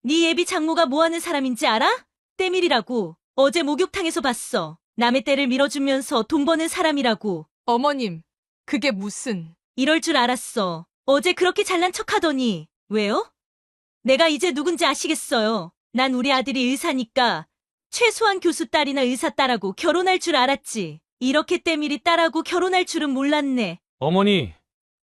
네 예비 장모가 뭐 하는 사람인지 알아? 때밀이라고. 어제 목욕탕에서 봤어. 남의 때를 밀어주면서 돈 버는 사람이라고. 어머님, 그게 무슨... 이럴 줄 알았어. 어제 그렇게 잘난 척하더니. 왜요? 내가 이제 누군지 아시겠어요. 난 우리 아들이 의사니까 최소한 교수 딸이나 의사 딸하고 결혼할 줄 알았지. 이렇게 때밀이 딸하고 결혼할 줄은 몰랐네. 어머니,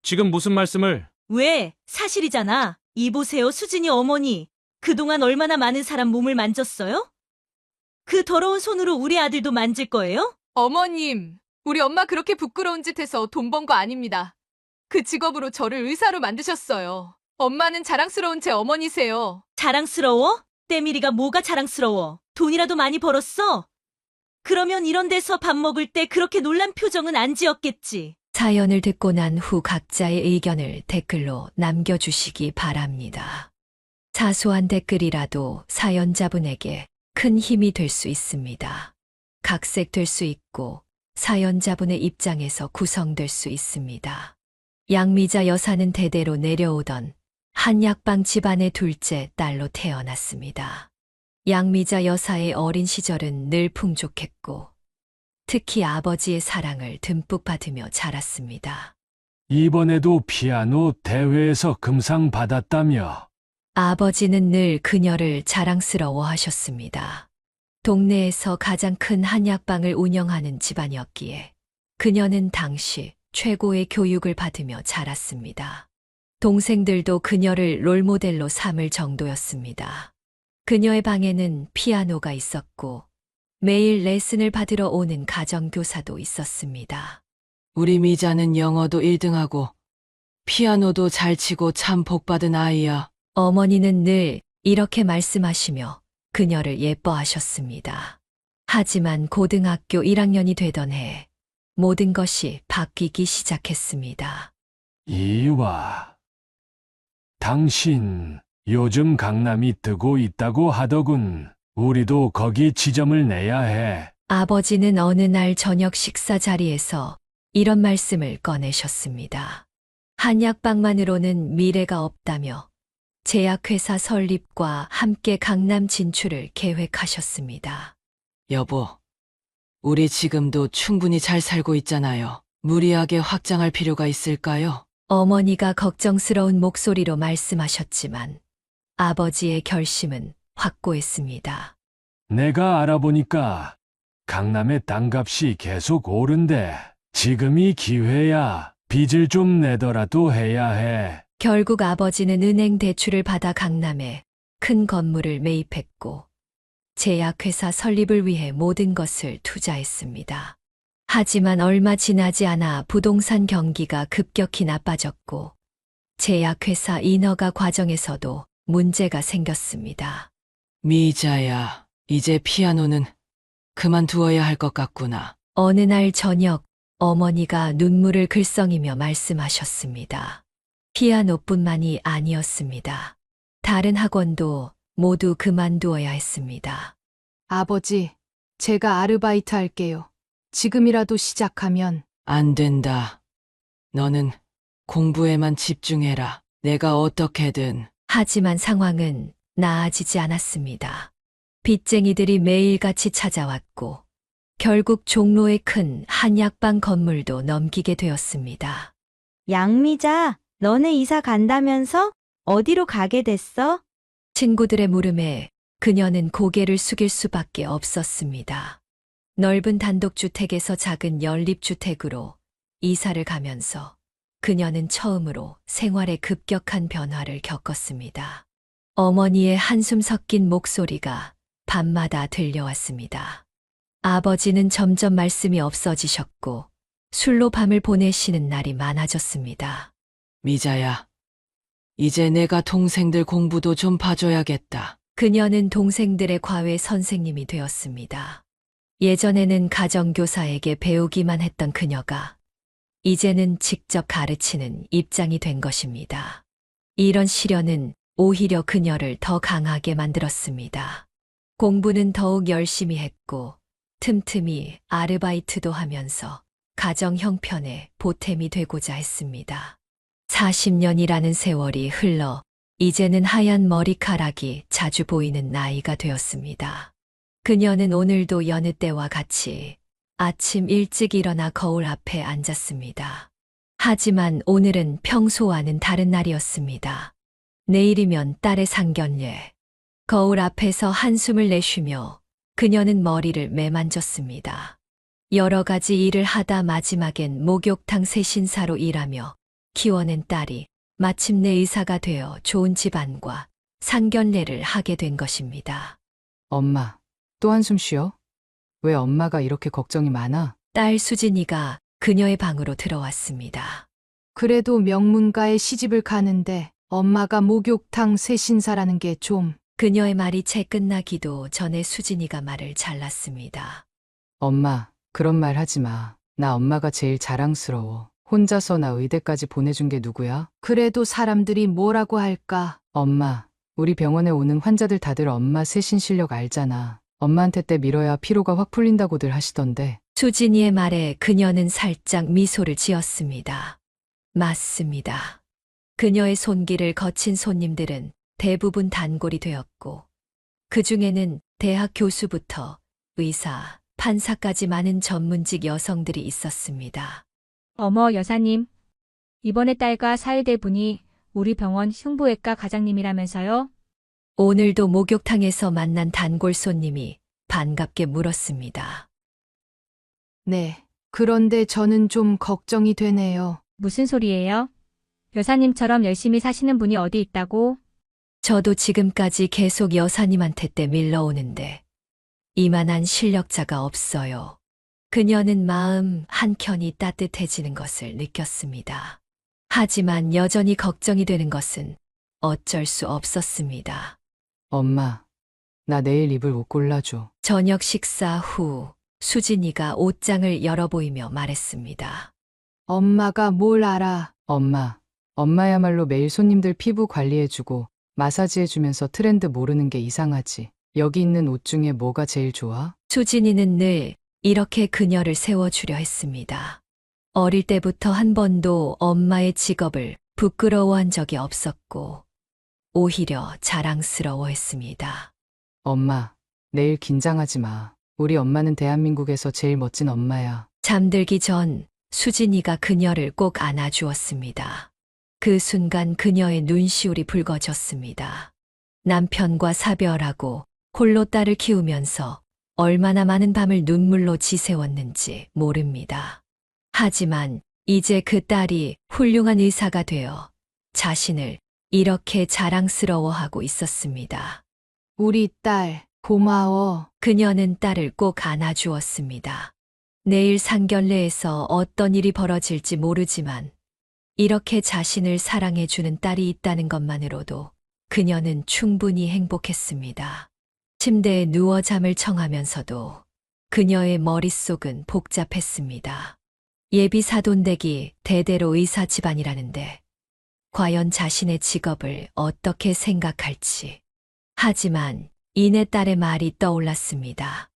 지금 무슨 말씀을... 왜? 사실이잖아. 이 보세요, 수진이 어머니. 그동안 얼마나 많은 사람 몸을 만졌어요? 그 더러운 손으로 우리 아들도 만질 거예요? 어머님, 우리 엄마 그렇게 부끄러운 짓 해서 돈 번 거 아닙니다. 그 직업으로 저를 의사로 만드셨어요. 엄마는 자랑스러운 제 어머니세요. 자랑스러워? 때밀이가 뭐가 자랑스러워? 돈이라도 많이 벌었어? 그러면 이런 데서 밥 먹을 때 그렇게 놀란 표정은 안 지었겠지. 사연을 듣고 난 후 각자의 의견을 댓글로 남겨주시기 바랍니다. 사소한 댓글이라도 사연자분에게 큰 힘이 될 수 있습니다. 각색될 수 있고 사연자분의 입장에서 구성될 수 있습니다. 양미자 여사는 대대로 내려오던 한약방 집안의 둘째 딸로 태어났습니다. 양미자 여사의 어린 시절은 늘 풍족했고 특히 아버지의 사랑을 듬뿍 받으며 자랐습니다. 이번에도 피아노 대회에서 금상 받았다며. 아버지는 늘 그녀를 자랑스러워 하셨습니다. 동네에서 가장 큰 한약방을 운영하는 집안이었기에 그녀는 당시 최고의 교육을 받으며 자랐습니다. 동생들도 그녀를 롤모델로 삼을 정도였습니다. 그녀의 방에는 피아노가 있었고 매일 레슨을 받으러 오는 가정교사도 있었습니다. 우리 미자는 영어도 1등하고 피아노도 잘 치고 참 복받은 아이야. 어머니는 늘 이렇게 말씀하시며 그녀를 예뻐하셨습니다. 하지만 고등학교 1학년이 되던 해 모든 것이 바뀌기 시작했습니다. 이와. 당신, 요즘 강남이 뜨고 있다고 하더군. 우리도 거기 지점을 내야 해. 아버지는 어느 날 저녁 식사 자리에서 이런 말씀을 꺼내셨습니다. 한약방만으로는 미래가 없다며 제약회사 설립과 함께 강남 진출을 계획하셨습니다. 여보, 우리 지금도 충분히 잘 살고 있잖아요. 무리하게 확장할 필요가 있을까요? 어머니가 걱정스러운 목소리로 말씀하셨지만 아버지의 결심은 확고했습니다. 내가 알아보니까 강남의 땅값이 계속 오른대. 지금이 기회야. 빚을 좀 내더라도 해야 해. 결국 아버지는 은행 대출을 받아 강남에 큰 건물을 매입했고 제약회사 설립을 위해 모든 것을 투자했습니다. 하지만 얼마 지나지 않아 부동산 경기가 급격히 나빠졌고 제약회사 인허가 과정에서도 문제가 생겼습니다. 미자야, 이제 피아노는 그만두어야 할 것 같구나. 어느 날 저녁 어머니가 눈물을 글썽이며 말씀하셨습니다. 피아노뿐만이 아니었습니다. 다른 학원도 모두 그만두어야 했습니다. 아버지, 제가 아르바이트 할게요. 지금이라도 시작하면 안 된다. 너는 공부에만 집중해라. 내가 어떻게든. 하지만 상황은 나아지지 않았습니다. 빚쟁이들이 매일같이 찾아왔고 결국 종로의 큰 한약방 건물도 넘기게 되었습니다. 양미자, 너네 이사 간다면서? 어디로 가게 됐어? 친구들의 물음에 그녀는 고개를 숙일 수밖에 없었습니다. 넓은 단독주택에서 작은 연립주택으로 이사를 가면서 그녀는 처음으로 생활에 급격한 변화를 겪었습니다. 어머니의 한숨 섞인 목소리가 밤마다 들려왔습니다. 아버지는 점점 말씀이 없어지셨고 술로 밤을 보내시는 날이 많아졌습니다. 미자야, 이제 내가 동생들 공부도 좀 봐줘야겠다. 그녀는 동생들의 과외 선생님이 되었습니다. 예전에는 가정교사에게 배우기만 했던 그녀가 이제는 직접 가르치는 입장이 된 것입니다. 이런 시련은 오히려 그녀를 더 강하게 만들었습니다. 공부는 더욱 열심히 했고 틈틈이 아르바이트도 하면서 가정 형편에 보탬이 되고자 했습니다. 40년이라는 세월이 흘러 이제는 하얀 머리카락이 자주 보이는 나이가 되었습니다. 그녀는 오늘도 여느 때와 같이 아침 일찍 일어나 거울 앞에 앉았습니다. 하지만 오늘은 평소와는 다른 날이었습니다. 내일이면 딸의 상견례. 거울 앞에서 한숨을 내쉬며 그녀는 머리를 매만졌습니다. 여러 가지 일을 하다 마지막엔 목욕탕 새신사로 일하며 키워낸 딸이 마침내 의사가 되어 좋은 집안과 상견례를 하게 된 것입니다. 엄마, 또 한숨 쉬어? 왜 엄마가 이렇게 걱정이 많아? 딸 수진이가 그녀의 방으로 들어왔습니다. 그래도 명문가에 시집을 가는데 엄마가 목욕탕 새신사라는 게 좀... 그녀의 말이 채 끝나기도 전에 수진이가 말을 잘랐습니다. 엄마, 그런 말 하지 마. 나 엄마가 제일 자랑스러워. 혼자서 나 의대까지 보내준 게 누구야? 그래도 사람들이 뭐라고 할까? 엄마, 우리 병원에 오는 환자들 다들 엄마 세신 실력 알잖아. 엄마한테 때 밀어야 피로가 확 풀린다고들 하시던데. 수진이의 말에 그녀는 살짝 미소를 지었습니다. 맞습니다. 그녀의 손길을 거친 손님들은 대부분 단골이 되었고, 그 중에는 대학 교수부터 의사, 판사까지 많은 전문직 여성들이 있었습니다. 어머 여사님, 이번에 딸과 사위대 분이 우리 병원 흉부외과 과장님이라면서요? 오늘도 목욕탕에서 만난 단골 손님이 반갑게 물었습니다. 네. 그런데 저는 좀 걱정이 되네요. 무슨 소리예요? 여사님처럼 열심히 사시는 분이 어디 있다고? 저도 지금까지 계속 여사님한테 때 밀러오는데 이만한 실력자가 없어요. 그녀는 마음 한켠이 따뜻해지는 것을 느꼈습니다. 하지만 여전히 걱정이 되는 것은 어쩔 수 없었습니다. 엄마, 나 내일 입을 옷 골라줘. 저녁 식사 후 수진이가 옷장을 열어보이며 말했습니다. 엄마가 뭘 알아? 엄마야말로 매일 손님들 피부 관리해주고 마사지해주면서 트렌드 모르는 게 이상하지. 여기 있는 옷 중에 뭐가 제일 좋아? 수진이는 늘 이렇게 그녀를 세워주려 했습니다. 어릴 때부터 한 번도 엄마의 직업을 부끄러워한 적이 없었고 오히려 자랑스러워했습니다. 엄마, 내일 긴장하지 마. 우리 엄마는 대한민국에서 제일 멋진 엄마야. 잠들기 전 수진이가 그녀를 꼭 안아주었습니다. 그 순간 그녀의 눈시울이 붉어졌습니다. 남편과 사별하고 홀로 딸을 키우면서 얼마나 많은 밤을 눈물로 지새웠는지 모릅니다. 하지만 이제 그 딸이 훌륭한 의사가 되어 자신을 이렇게 자랑스러워하고 있었습니다. 우리 딸, 고마워. 그녀는 딸을 꼭 안아주었습니다. 내일 상견례에서 어떤 일이 벌어질지 모르지만 이렇게 자신을 사랑해주는 딸이 있다는 것만으로도 그녀는 충분히 행복했습니다. 침대에 누워 잠을 청하면서도 그녀의 머릿속은 복잡했습니다. 예비 사돈댁이 대대로 의사 집안이라는데 과연 자신의 직업을 어떻게 생각할지. 하지만 이내 딸의 말이 떠올랐습니다.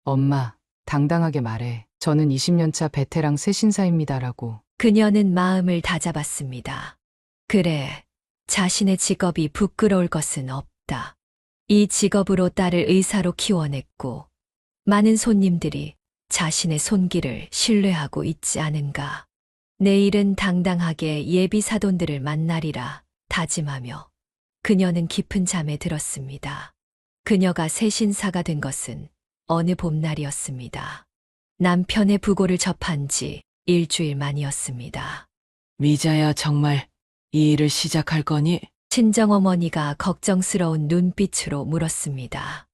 엄마, 당당하게 말해. 저는 20년차 베테랑 새신사입니다라고. 그녀는 마음을 다잡았습니다. 그래, 자신의 직업이 부끄러울 것은 없다. 이 직업으로 딸을 의사로 키워냈고 많은 손님들이 자신의 손길을 신뢰하고 있지 않은가. 내일은 당당하게 예비 사돈들을 만나리라 다짐하며 그녀는 깊은 잠에 들었습니다. 그녀가 새신사가 된 것은 어느 봄날이었습니다. 남편의 부고를 접한 지 일주일 만이었습니다. 미자야, 정말 이 일을 시작할 거니? 친정어머니가 걱정스러운 눈빛으로 물었습니다.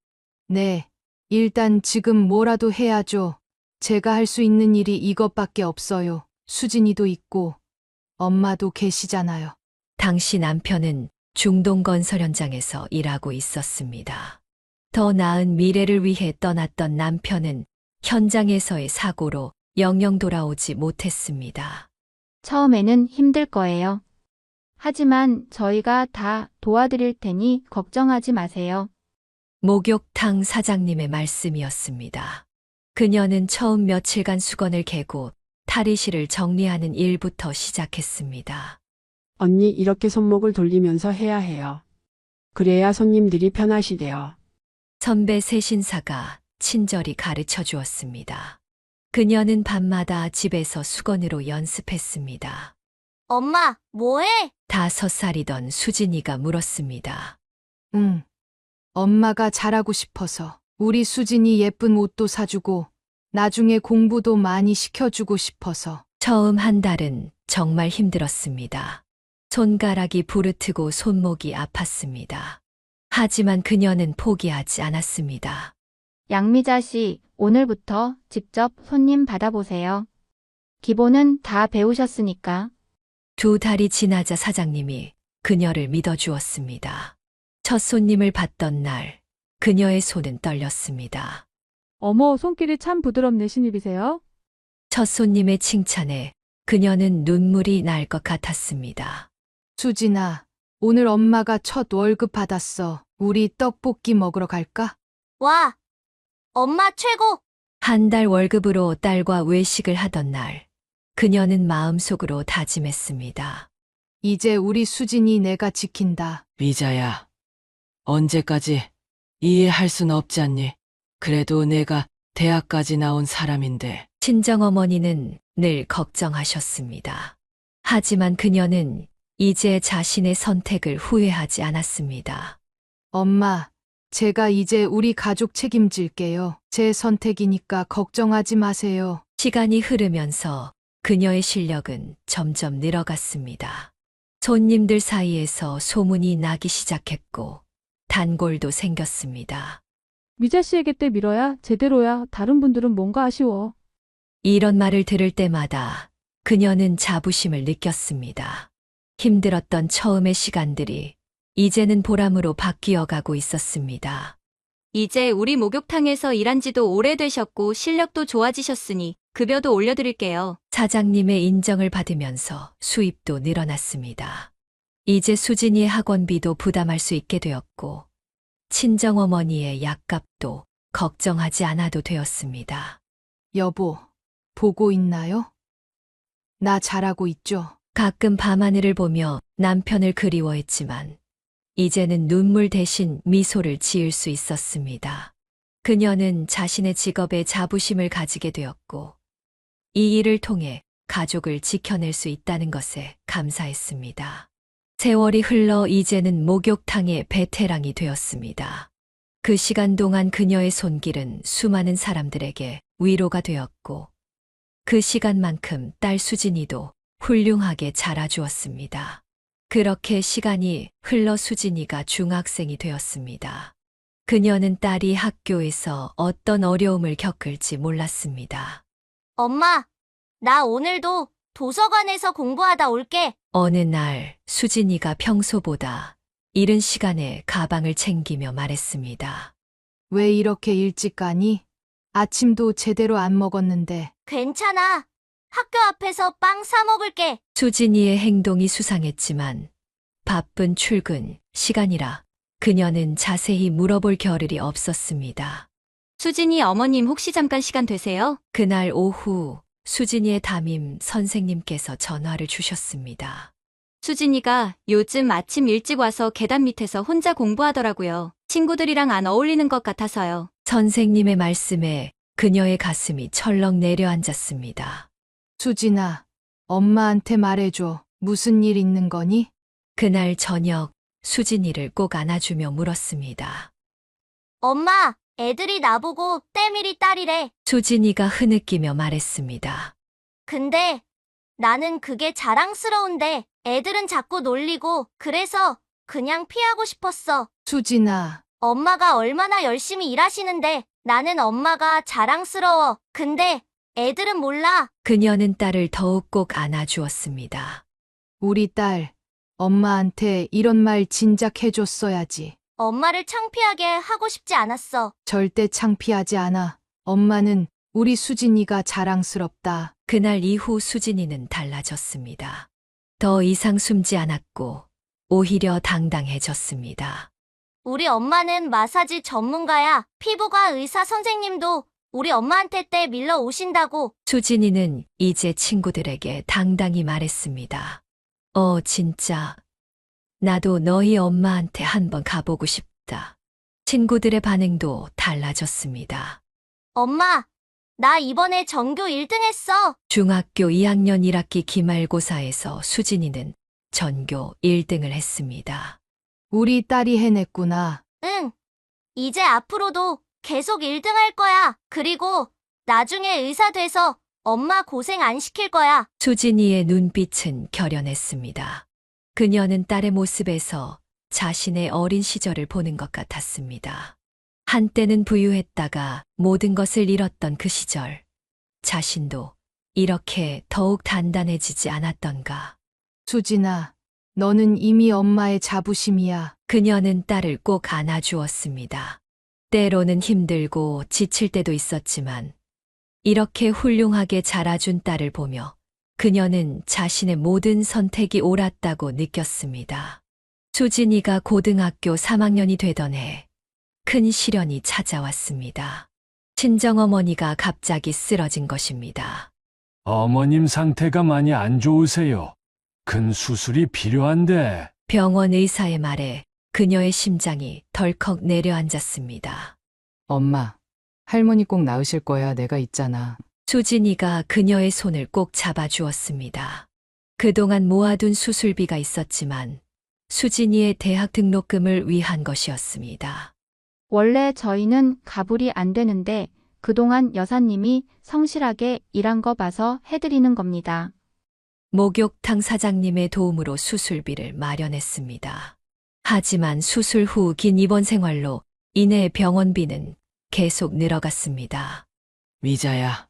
네. 일단 지금 뭐라도 해야죠. 제가 할 수 있는 일이 이것밖에 없어요. 수진이도 있고 엄마도 계시잖아요. 당시 남편은 중동건설 현장에서 일하고 있었습니다. 더 나은 미래를 위해 떠났던 남편은 현장에서의 사고로 영영 돌아오지 못했습니다. 처음에는 힘들 거예요. 하지만 저희가 다 도와드릴 테니 걱정하지 마세요. 목욕탕 사장님의 말씀이었습니다. 그녀는 처음 며칠간 수건을 개고 탈의실을 정리하는 일부터 시작했습니다. 언니 이렇게 손목을 돌리면서 해야 해요. 그래야 손님들이 편하시대요. 선배 세신사가 친절히 가르쳐 주었습니다. 그녀는 밤마다 집에서 수건으로 연습했습니다. 엄마, 뭐해? 5살이던 수진이가 물었습니다. 응. 엄마가 잘하고 싶어서 우리 수진이 예쁜 옷도 사주고 나중에 공부도 많이 시켜주고 싶어서. 처음 한 달은 정말 힘들었습니다. 손가락이 부르트고 손목이 아팠습니다. 하지만 그녀는 포기하지 않았습니다. 양미자 씨, 오늘부터 직접 손님 받아보세요. 기본은 다 배우셨으니까. 2달이 지나자 사장님이 그녀를 믿어주었습니다. 첫 손님을 받던 날, 그녀의 손은 떨렸습니다. 어머, 손길이 참 부드럽네, 신입이세요? 첫 손님의 칭찬에 그녀는 눈물이 날 것 같았습니다. 수진아, 오늘 엄마가 첫 월급 받았어. 우리 떡볶이 먹으러 갈까? 와, 엄마 최고! 한 달 월급으로 딸과 외식을 하던 날, 그녀는 마음속으로 다짐했습니다. 이제 우리 수진이 내가 지킨다. 미자야, 언제까지 이해할 순 없지 않니? 그래도 내가 대학까지 나온 사람인데. 친정어머니는 늘 걱정하셨습니다. 하지만 그녀는 이제 자신의 선택을 후회하지 않았습니다. 엄마, 제가 이제 우리 가족 책임질게요. 제 선택이니까 걱정하지 마세요. 시간이 흐르면서 그녀의 실력은 점점 늘어갔습니다. 손님들 사이에서 소문이 나기 시작했고 단골도 생겼습니다. 미자 씨에게 때 밀어야 제대로야. 다른 분들은 뭔가 아쉬워. 이런 말을 들을 때마다 그녀는 자부심을 느꼈습니다. 힘들었던 처음의 시간들이 이제는 보람으로 바뀌어 가고 있었습니다. 이제 우리 목욕탕에서 일한 지도 오래되셨고 실력도 좋아지셨으니 급여도 올려드릴게요. 사장님의 인정을 받으면서 수입도 늘어났습니다. 이제 수진이의 학원비도 부담할 수 있게 되었고 친정어머니의 약값도 걱정하지 않아도 되었습니다. 여보, 보고 있나요? 나 잘하고 있죠? 가끔 밤하늘을 보며 남편을 그리워했지만 이제는 눈물 대신 미소를 지을 수 있었습니다. 그녀는 자신의 직업에 자부심을 가지게 되었고 이 일을 통해 가족을 지켜낼 수 있다는 것에 감사했습니다. 세월이 흘러 이제는 목욕탕의 베테랑이 되었습니다. 그 시간 동안 그녀의 손길은 수많은 사람들에게 위로가 되었고 그 시간만큼 딸 수진이도 훌륭하게 자라주었습니다. 그렇게 시간이 흘러 수진이가 중학생이 되었습니다. 그녀는 딸이 학교에서 어떤 어려움을 겪을지 몰랐습니다. 엄마, 나 오늘도 도서관에서 공부하다 올게. 어느 날 수진이가 평소보다 이른 시간에 가방을 챙기며 말했습니다. 왜 이렇게 일찍 가니? 아침도 제대로 안 먹었는데. 괜찮아. 학교 앞에서 빵 사 먹을게. 수진이의 행동이 수상했지만 바쁜 출근 시간이라 그녀는 자세히 물어볼 겨를이 없었습니다. 수진이 어머님 혹시 잠깐 시간 되세요? 그날 오후 수진이의 담임 선생님께서 전화를 주셨습니다. 수진이가 요즘 아침 일찍 와서 계단 밑에서 혼자 공부하더라고요. 친구들이랑 안 어울리는 것 같아서요. 선생님의 말씀에 그녀의 가슴이 철렁 내려앉았습니다. 수진아, 엄마한테 말해줘. 무슨 일 있는 거니? 그날 저녁 수진이를 꼭 안아주며 물었습니다. 엄마, 애들이 나보고 때밀이 딸이래. 수진이가 흐느끼며 말했습니다. 근데 나는 그게 자랑스러운데 애들은 자꾸 놀리고 그래서 그냥 피하고 싶었어. 수진아, 엄마가 얼마나 열심히 일하시는데 나는 엄마가 자랑스러워. 근데 애들은 몰라. 그녀는 딸을 더욱 꼭 안아주었습니다. 우리 딸, 엄마한테 이런 말 진작 해줬어야지. 엄마를 창피하게 하고 싶지 않았어. 절대 창피하지 않아. 엄마는 우리 수진이가 자랑스럽다. 그날 이후 수진이는 달라졌습니다. 더 이상 숨지 않았고 오히려 당당해졌습니다. 우리 엄마는 마사지 전문가야. 피부과 의사 선생님도 우리 엄마한테 때 밀러 오신다고. 수진이는 이제 친구들에게 당당히 말했습니다. 진짜. 나도 너희 엄마한테 한번 가보고 싶다. 친구들의 반응도 달라졌습니다. 엄마, 나 이번에 전교 1등 했어. 중학교 2학년 1학기 기말고사에서 수진이는 전교 1등을 했습니다. 우리 딸이 해냈구나. 응. 이제 앞으로도 계속 1등 할 거야. 그리고 나중에 의사 돼서 엄마 고생 안 시킬 거야. 수진이의 눈빛은 결연했습니다. 그녀는 딸의 모습에서 자신의 어린 시절을 보는 것 같았습니다. 한때는 부유했다가 모든 것을 잃었던 그 시절. 자신도 이렇게 더욱 단단해지지 않았던가. 수진아, 너는 이미 엄마의 자부심이야. 그녀는 딸을 꼭 안아주었습니다. 때로는 힘들고 지칠 때도 있었지만 이렇게 훌륭하게 자라준 딸을 보며 그녀는 자신의 모든 선택이 옳았다고 느꼈습니다. 수진이가 고등학교 3학년이 되던 해 큰 시련이 찾아왔습니다. 친정어머니가 갑자기 쓰러진 것입니다. 어머님 상태가 많이 안 좋으세요. 큰 수술이 필요한데. 병원 의사의 말에 그녀의 심장이 덜컥 내려앉았습니다. 엄마, 할머니 꼭 나으실 거야. 내가 있잖아. 수진이가 그녀의 손을 꼭 잡아주었습니다. 그동안 모아둔 수술비가 있었지만 수진이의 대학 등록금을 위한 것이었습니다. 원래 저희는 가불이 안 되는데 그동안 여사님이 성실하게 일한 거 봐서 해드리는 겁니다. 목욕탕 사장님의 도움으로 수술비를 마련했습니다. 하지만 수술 후 긴 입원 생활로 인해 병원비는 계속 늘어갔습니다. 미자야,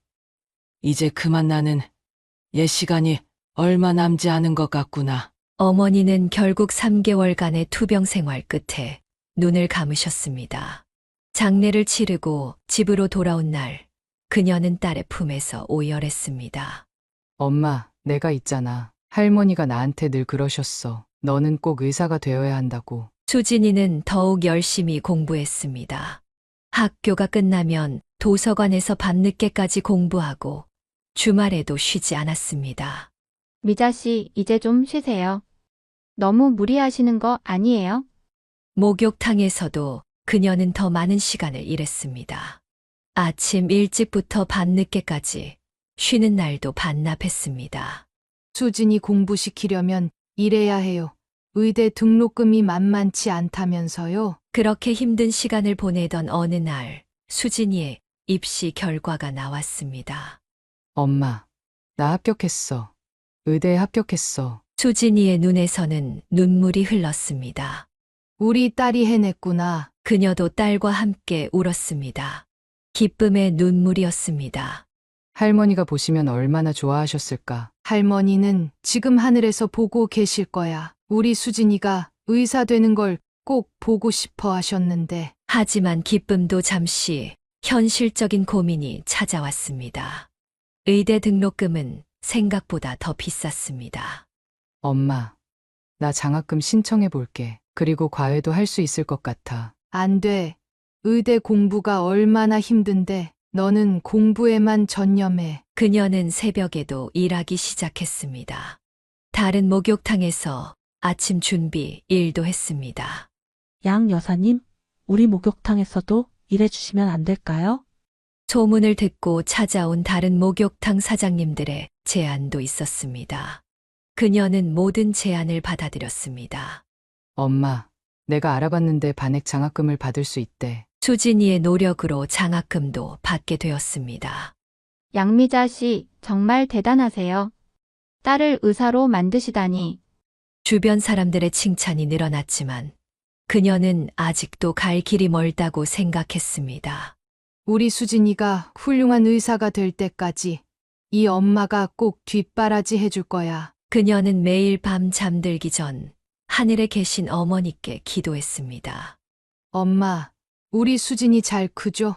이제 그만 나는 옛 시간이 얼마 남지 않은 것 같구나. 어머니는 결국 3개월간의 투병 생활 끝에 눈을 감으셨습니다. 장례를 치르고 집으로 돌아온 날, 그녀는 딸의 품에서 오열했습니다. 엄마, 내가 있잖아. 할머니가 나한테 늘 그러셨어. 너는 꼭 의사가 되어야 한다고. 수진이는 더욱 열심히 공부했습니다. 학교가 끝나면 도서관에서 밤늦게까지 공부하고 주말에도 쉬지 않았습니다. 미자 씨, 이제 좀 쉬세요. 너무 무리하시는 거 아니에요? 목욕탕에서도 그녀는 더 많은 시간을 일했습니다. 아침 일찍부터 밤늦게까지 쉬는 날도 반납했습니다. 수진이 공부시키려면 일해야 해요. 의대 등록금이 만만치 않다면서요. 그렇게 힘든 시간을 보내던 어느 날 수진이의 입시 결과가 나왔습니다. 엄마, 나 합격했어. 의대에 합격했어. 수진이의 눈에서는 눈물이 흘렀습니다. 우리 딸이 해냈구나. 그녀도 딸과 함께 울었습니다. 기쁨의 눈물이었습니다. 할머니가 보시면 얼마나 좋아하셨을까. 할머니는 지금 하늘에서 보고 계실 거야. 우리 수진이가 의사 되는 걸 꼭 보고 싶어 하셨는데. 하지만 기쁨도 잠시 현실적인 고민이 찾아왔습니다. 의대 등록금은 생각보다 더 비쌌습니다. 엄마, 나 장학금 신청해 볼게. 그리고 과외도 할 수 있을 것 같아. 안 돼. 의대 공부가 얼마나 힘든데 너는 공부에만 전념해. 그녀는 새벽에도 일하기 시작했습니다. 다른 목욕탕에서 아침 준비 일도 했습니다. 양 여사님, 우리 목욕탕에서도 일해주시면 안 될까요? 소문을 듣고 찾아온 다른 목욕탕 사장님들의 제안도 있었습니다. 그녀는 모든 제안을 받아들였습니다. 엄마, 내가 알아봤는데 반액 장학금을 받을 수 있대. 수진이의 노력으로 장학금도 받게 되었습니다. 양미자 씨, 정말 대단하세요. 딸을 의사로 만드시다니. 주변 사람들의 칭찬이 늘어났지만 그녀는 아직도 갈 길이 멀다고 생각했습니다. 우리 수진이가 훌륭한 의사가 될 때까지 이 엄마가 꼭 뒷바라지 해줄 거야. 그녀는 매일 밤 잠들기 전 하늘에 계신 어머니께 기도했습니다. 엄마, 우리 수진이 잘 크죠?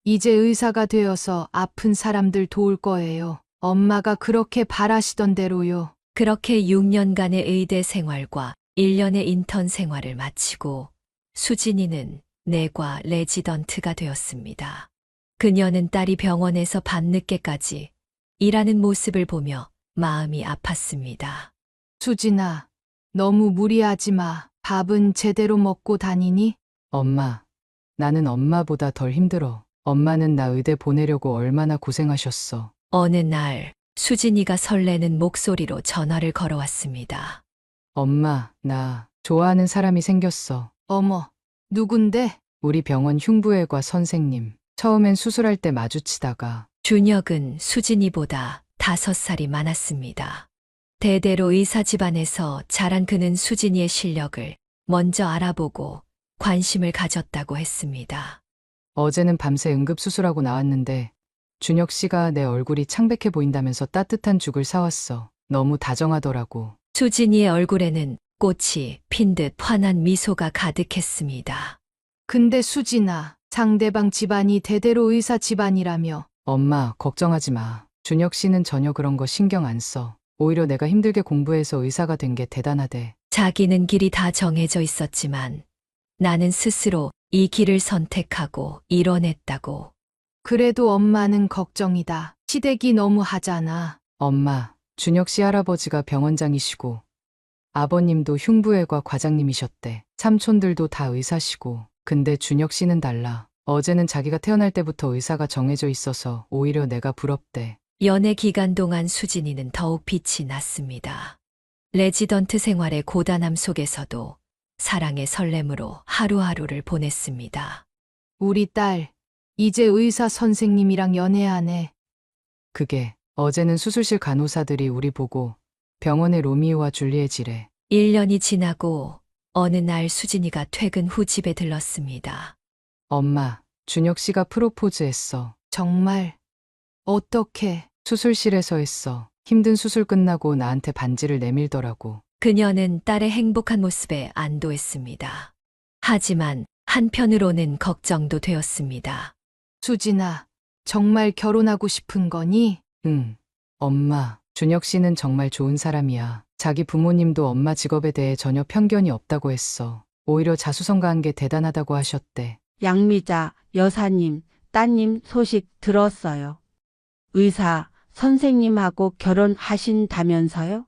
이제 의사가 되어서 아픈 사람들 도울 거예요. 엄마가 그렇게 바라시던 대로요. 그렇게 6년간의 의대 생활과 1년의 인턴 생활을 마치고 수진이는 내과 레지던트가 되었습니다. 그녀는 딸이 병원에서 밤늦게까지 일하는 모습을 보며 마음이 아팠습니다. 수진아, 너무 무리하지 마. 밥은 제대로 먹고 다니니? 엄마, 나는 엄마보다 덜 힘들어. 엄마는 나 의대 보내려고 얼마나 고생하셨어. 어느 날 수진이가 설레는 목소리로 전화를 걸어왔습니다. 엄마, 나 좋아하는 사람이 생겼어. 어머, 누군데? 우리 병원 흉부외과 선생님. 처음엔 수술할 때 마주치다가 준혁은 수진이보다 5살이 많았습니다. 대대로 의사 집안에서 자란 그는 수진이의 실력을 먼저 알아보고 관심을 가졌다고 했습니다. 어제는 밤새 응급수술하고 나왔는데 준혁 씨가 내 얼굴이 창백해 보인다면서 따뜻한 죽을 사왔어. 너무 다정하더라고. 수진이의 얼굴에는 꽃이 핀 듯 환한 미소가 가득했습니다. 근데 수진아, 상대방 집안이 대대로 의사 집안이라며. 엄마, 걱정하지 마. 준혁 씨는 전혀 그런 거 신경 안 써. 오히려 내가 힘들게 공부해서 의사가 된 게 대단하대. 자기는 길이 다 정해져 있었지만 나는 스스로 이 길을 선택하고 이뤄냈다고. 그래도 엄마는 걱정이다. 시댁이 너무 하잖아. 엄마, 준혁 씨 할아버지가 병원장이시고 아버님도 흉부외과 과장님이셨대. 삼촌들도 다 의사시고. 근데 준혁 씨는 달라. 어제는 자기가 태어날 때부터 의사가 정해져 있어서 오히려 내가 부럽대. 연애 기간 동안 수진이는 더욱 빛이 났습니다. 레지던트 생활의 고단함 속에서도 사랑의 설렘으로 하루하루를 보냈습니다. 우리 딸, 이제 의사 선생님이랑 연애하네. 그게 어제는 수술실 간호사들이 우리 보고 병원의 로미오와 줄리엣이래. 1년이 지나고 어느 날 수진이가 퇴근 후 집에 들렀습니다. 엄마, 준혁 씨가 프로포즈했어. 정말? 어떻게? 수술실에서 했어. 힘든 수술 끝나고 나한테 반지를 내밀더라고. 그녀는 딸의 행복한 모습에 안도했습니다. 하지만 한편으로는 걱정도 되었습니다. 수진아, 정말 결혼하고 싶은 거니? 응. 엄마, 준혁 씨는 정말 좋은 사람이야. 자기 부모님도 엄마 직업에 대해 전혀 편견이 없다고 했어. 오히려 자수성가한 게 대단하다고 하셨대. 양미자 여사님, 따님 소식 들었어요. 의사 선생님하고 결혼하신다면서요?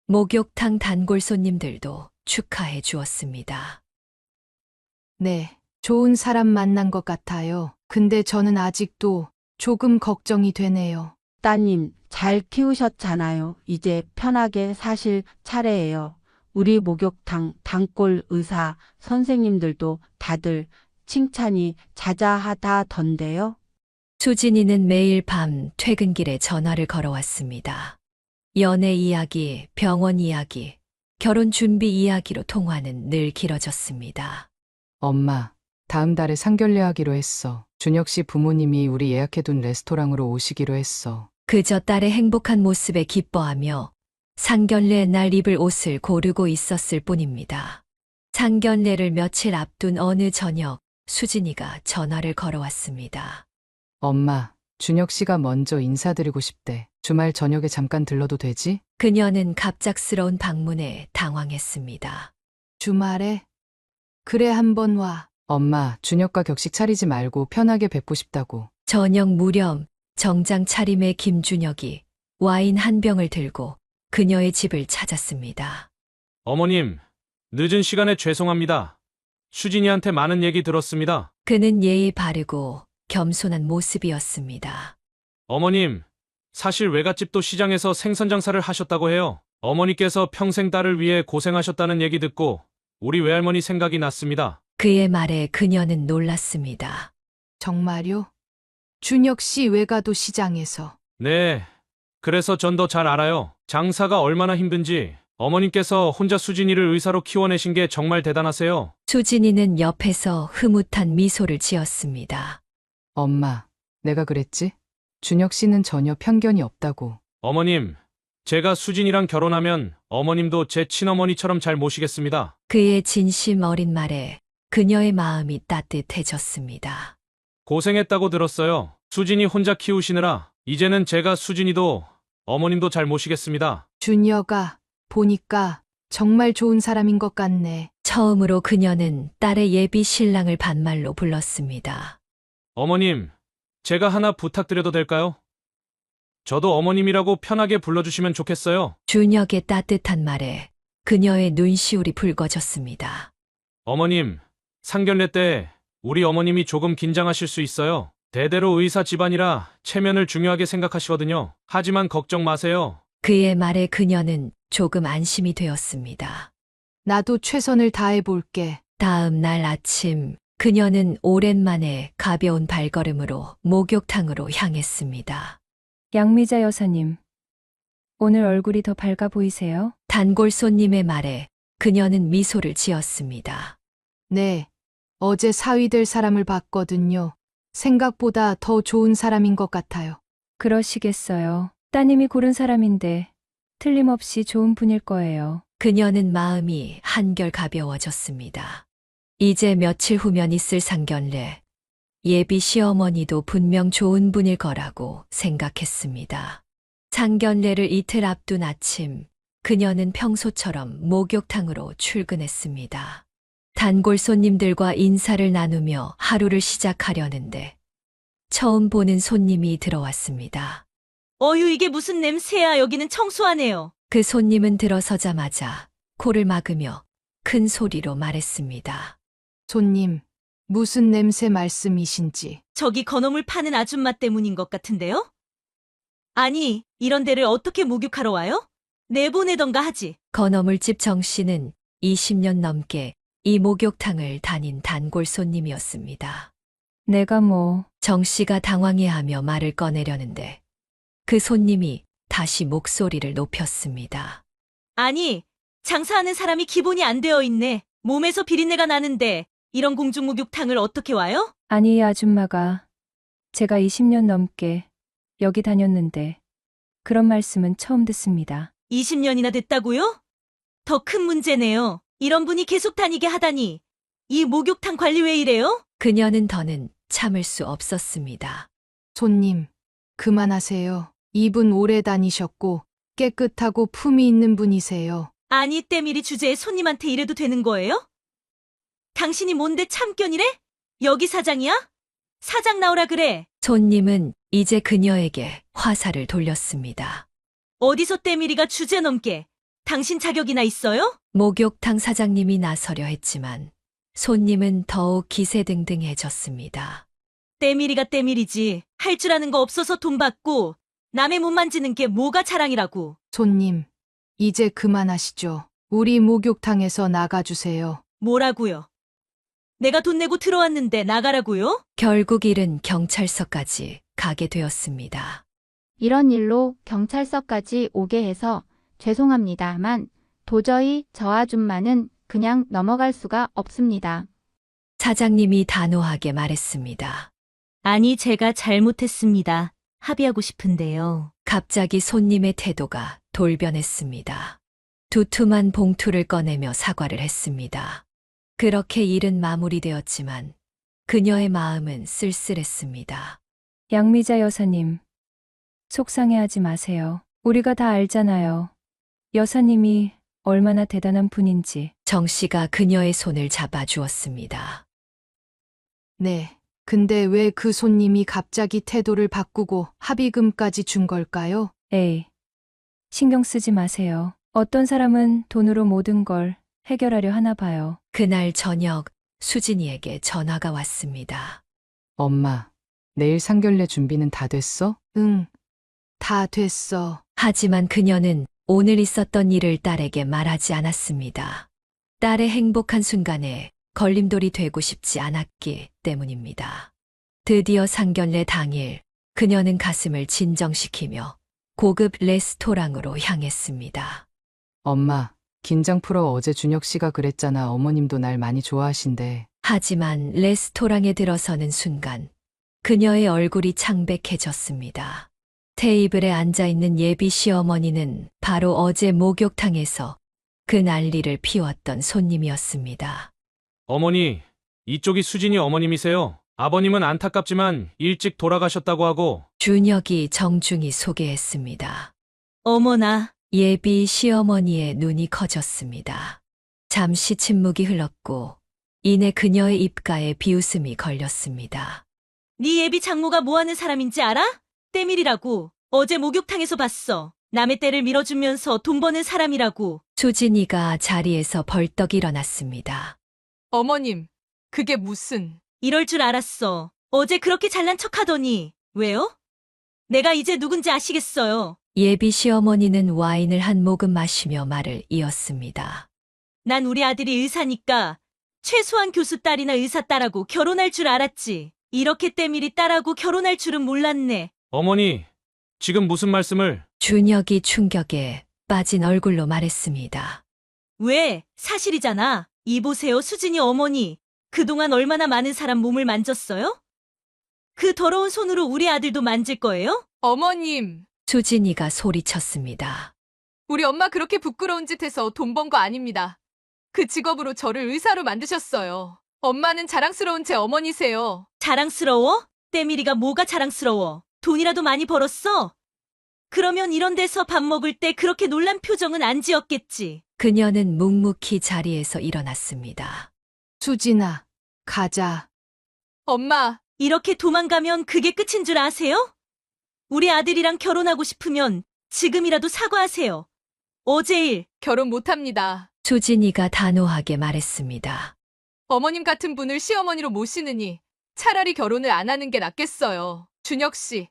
목욕탕 단골 손님들도 축하해 주었습니다. 네, 좋은 사람 만난 것 같아요. 근데 저는 아직도 조금 걱정이 되네요. 따님 잘 키우셨잖아요. 이제 편하게 사실 차례예요. 우리 목욕탕 단골 의사 선생님들도 다들 칭찬이 자자하다던데요. 수진이는 매일 밤 퇴근길에 전화를 걸어왔습니다. 연애 이야기, 병원 이야기, 결혼 준비 이야기로 통화는 늘 길어졌습니다. 엄마, 다음 달에 상견례 하기로 했어. 준혁 씨 부모님이 우리 예약해둔 레스토랑으로 오시기로 했어. 그저 딸의 행복한 모습에 기뻐하며 상견례 날 입을 옷을 고르고 있었을 뿐입니다. 상견례를 며칠 앞둔 어느 저녁, 수진이가 전화를 걸어왔습니다. 엄마, 준혁 씨가 먼저 인사드리고 싶대. 주말 저녁에 잠깐 들러도 되지? 그녀는 갑작스러운 방문에 당황했습니다. 주말에? 그래, 한번 와. 엄마, 준혁과 격식 차리지 말고 편하게 뵙고 싶다고. 저녁 무렵 정장 차림의 김준혁이 와인 한 병을 들고 그녀의 집을 찾았습니다. 어머님, 늦은 시간에 죄송합니다. 수진이한테 많은 얘기 들었습니다. 그는 예의 바르고 겸손한 모습이었습니다. 어머님, 사실 외갓집도 시장에서 생선 장사를 하셨다고 해요. 어머니께서 평생 딸을 위해 고생하셨다는 얘기 듣고 우리 외할머니 생각이 났습니다. 그의 말에 그녀는 놀랐습니다. 정말요? 준혁 씨 외가도 시장에서. 네, 그래서 전 더 잘 알아요. 장사가 얼마나 힘든지. 어머님께서 혼자 수진이를 의사로 키워내신 게 정말 대단하세요. 수진이는 옆에서 흐뭇한 미소를 지었습니다. 엄마, 내가 그랬지? 준혁 씨는 전혀 편견이 없다고. 어머님, 제가 수진이랑 결혼하면 어머님도 제 친어머니처럼 잘 모시겠습니다. 그의 진심 어린 말에 그녀의 마음이 따뜻해졌습니다. 고생했다고 들었어요. 수진이 혼자 키우시느라 이제는 제가 수진이도 어머님도 잘 모시겠습니다. 준혁아, 보니까 정말 좋은 사람인 것 같네. 처음으로 그녀는 딸의 예비 신랑을 반말로 불렀습니다. 어머님, 제가 하나 부탁드려도 될까요? 저도 어머님이라고 편하게 불러주시면 좋겠어요. 준혁의 따뜻한 말에 그녀의 눈시울이 붉어졌습니다. 어머님, 상견례 때 우리 어머님이 조금 긴장하실 수 있어요. 대대로 의사 집안이라 체면을 중요하게 생각하시거든요. 하지만 걱정 마세요. 그의 말에 그녀는 조금 안심이 되었습니다. 나도 최선을 다해 볼게. 다음 날 아침 그녀는 오랜만에 가벼운 발걸음으로 목욕탕으로 향했습니다. 양미자 여사님, 오늘 얼굴이 더 밝아 보이세요? 단골 손님의 말에 그녀는 미소를 지었습니다. 네. 어제 사위 될 사람을 봤거든요. 생각보다 더 좋은 사람인 것 같아요. 그러시겠어요. 따님이 고른 사람인데 틀림없이 좋은 분일 거예요. 그녀는 마음이 한결 가벼워졌습니다. 이제 며칠 후면 있을 상견례. 예비 시어머니도 분명 좋은 분일 거라고 생각했습니다. 상견례를 이틀 앞둔 아침, 그녀는 평소처럼 목욕탕으로 출근했습니다. 단골 손님들과 인사를 나누며 하루를 시작하려는데 처음 보는 손님이 들어왔습니다. 어휴, 이게 무슨 냄새야. 여기는 청소하네요. 그 손님은 들어서자마자 코를 막으며 큰 소리로 말했습니다. 손님, 무슨 냄새 말씀이신지. 저기 건어물 파는 아줌마 때문인 것 같은데요? 아니, 이런 데를 어떻게 목욕하러 와요? 내보내던가 하지. 건어물집 정 씨는 20년 넘게 이 목욕탕을 다닌 단골 손님이었습니다. 내가 뭐, 정 씨가 당황해하며 말을 꺼내려는데 그 손님이 다시 목소리를 높였습니다. 아니, 장사하는 사람이 기본이 안 되어 있네. 몸에서 비린내가 나는데 이런 공중 목욕탕을 어떻게 와요? 아니 이 아줌마가 제가 20년 넘게 여기 다녔는데 그런 말씀은 처음 듣습니다. 20년이나 됐다고요? 더 큰 문제네요. 이런 분이 계속 다니게 하다니. 이 목욕탕 관리 왜 이래요? 그녀는 더는 참을 수 없었습니다. 손님, 그만하세요. 이분 오래 다니셨고 깨끗하고 품이 있는 분이세요. 아니, 때밀이 주제에 손님한테 이래도 되는 거예요? 당신이 뭔데 참견이래? 여기 사장이야? 사장 나오라 그래. 손님은 이제 그녀에게 화살을 돌렸습니다. 어디서 때밀이가 주제 넘게. 당신 자격이나 있어요? 목욕탕 사장님이 나서려 했지만 손님은 더욱 기세등등해졌습니다. 때밀이가 때밀이지. 할 줄 아는 거 없어서 돈 받고 남의 몸 만지는 게 뭐가 자랑이라고. 손님, 이제 그만하시죠. 우리 목욕탕에서 나가주세요. 뭐라고요? 내가 돈 내고 들어왔는데 나가라고요? 결국 일은 경찰서까지 가게 되었습니다. 이런 일로 경찰서까지 오게 해서 죄송합니다만 도저히 저 아줌마는 그냥 넘어갈 수가 없습니다. 사장님이 단호하게 말했습니다. 아니, 제가 잘못했습니다. 합의하고 싶은데요. 갑자기 손님의 태도가 돌변했습니다. 두툼한 봉투를 꺼내며 사과를 했습니다. 그렇게 일은 마무리되었지만 그녀의 마음은 쓸쓸했습니다. 양미자 여사님, 속상해하지 마세요. 우리가 다 알잖아요. 여사님이 얼마나 대단한 분인지. 정 씨가 그녀의 손을 잡아주었습니다. 네. 근데 왜 그 손님이 갑자기 태도를 바꾸고 합의금까지 준 걸까요? 에이, 신경 쓰지 마세요. 어떤 사람은 돈으로 모든 걸 해결하려 하나 봐요. 그날 저녁 수진이에게 전화가 왔습니다. 엄마, 내일 상견례 준비는 다 됐어? 응, 다 됐어. 하지만 그녀는 오늘 있었던 일을 딸에게 말하지 않았습니다. 딸의 행복한 순간에 걸림돌이 되고 싶지 않았기 때문입니다. 드디어 상견례 당일 그녀는 가슴을 진정시키며 고급 레스토랑으로 향했습니다. 엄마, 긴장 풀어. 어제 준혁 씨가 그랬잖아. 어머님도 날 많이 좋아하신대. 하지만 레스토랑에 들어서는 순간 그녀의 얼굴이 창백해졌습니다. 테이블에 앉아있는 예비 시어머니는 바로 어제 목욕탕에서 그 난리를 피웠던 손님이었습니다. 어머니, 이쪽이 수진이 어머님이세요. 아버님은 안타깝지만 일찍 돌아가셨다고 하고. 준혁이 정중히 소개했습니다. 어머나, 예비 시어머니의 눈이 커졌습니다. 잠시 침묵이 흘렀고 이내 그녀의 입가에 비웃음이 걸렸습니다. 네 예비 장모가 뭐하는 사람인지 알아? 때밀이라고. 어제 목욕탕에서 봤어. 남의 때를 밀어주면서 돈 버는 사람이라고. 수진이가 자리에서 벌떡 일어났습니다. 어머님, 그게 무슨... 이럴 줄 알았어. 어제 그렇게 잘난 척하더니. 왜요? 내가 이제 누군지 아시겠어요. 예비 시어머니는 와인을 한 모금 마시며 말을 이었습니다. 난 우리 아들이 의사니까 최소한 교수 딸이나 의사 딸하고 결혼할 줄 알았지. 이렇게 때밀이 딸하고 결혼할 줄은 몰랐네. 어머니, 지금 무슨 말씀을? 준혁이 충격에 빠진 얼굴로 말했습니다. 왜? 사실이잖아. 이 보세요, 수진이 어머니. 그동안 얼마나 많은 사람 몸을 만졌어요? 그 더러운 손으로 우리 아들도 만질 거예요? 어머님, 수진이가 소리쳤습니다. 우리 엄마 그렇게 부끄러운 짓 해서 돈 번 거 아닙니다. 그 직업으로 저를 의사로 만드셨어요. 엄마는 자랑스러운 제 어머니세요. 자랑스러워? 때밀이가 뭐가 자랑스러워? 돈이라도 많이 벌었어? 그러면 이런 데서 밥 먹을 때 그렇게 놀란 표정은 안 지었겠지. 그녀는 묵묵히 자리에서 일어났습니다. 수진아, 가자. 엄마, 이렇게 도망가면 그게 끝인 줄 아세요? 우리 아들이랑 결혼하고 싶으면 지금이라도 사과하세요. 어제 일, 결혼 못합니다. 수진이가 단호하게 말했습니다. 어머님 같은 분을 시어머니로 모시느니 차라리 결혼을 안 하는 게 낫겠어요. 준혁 씨,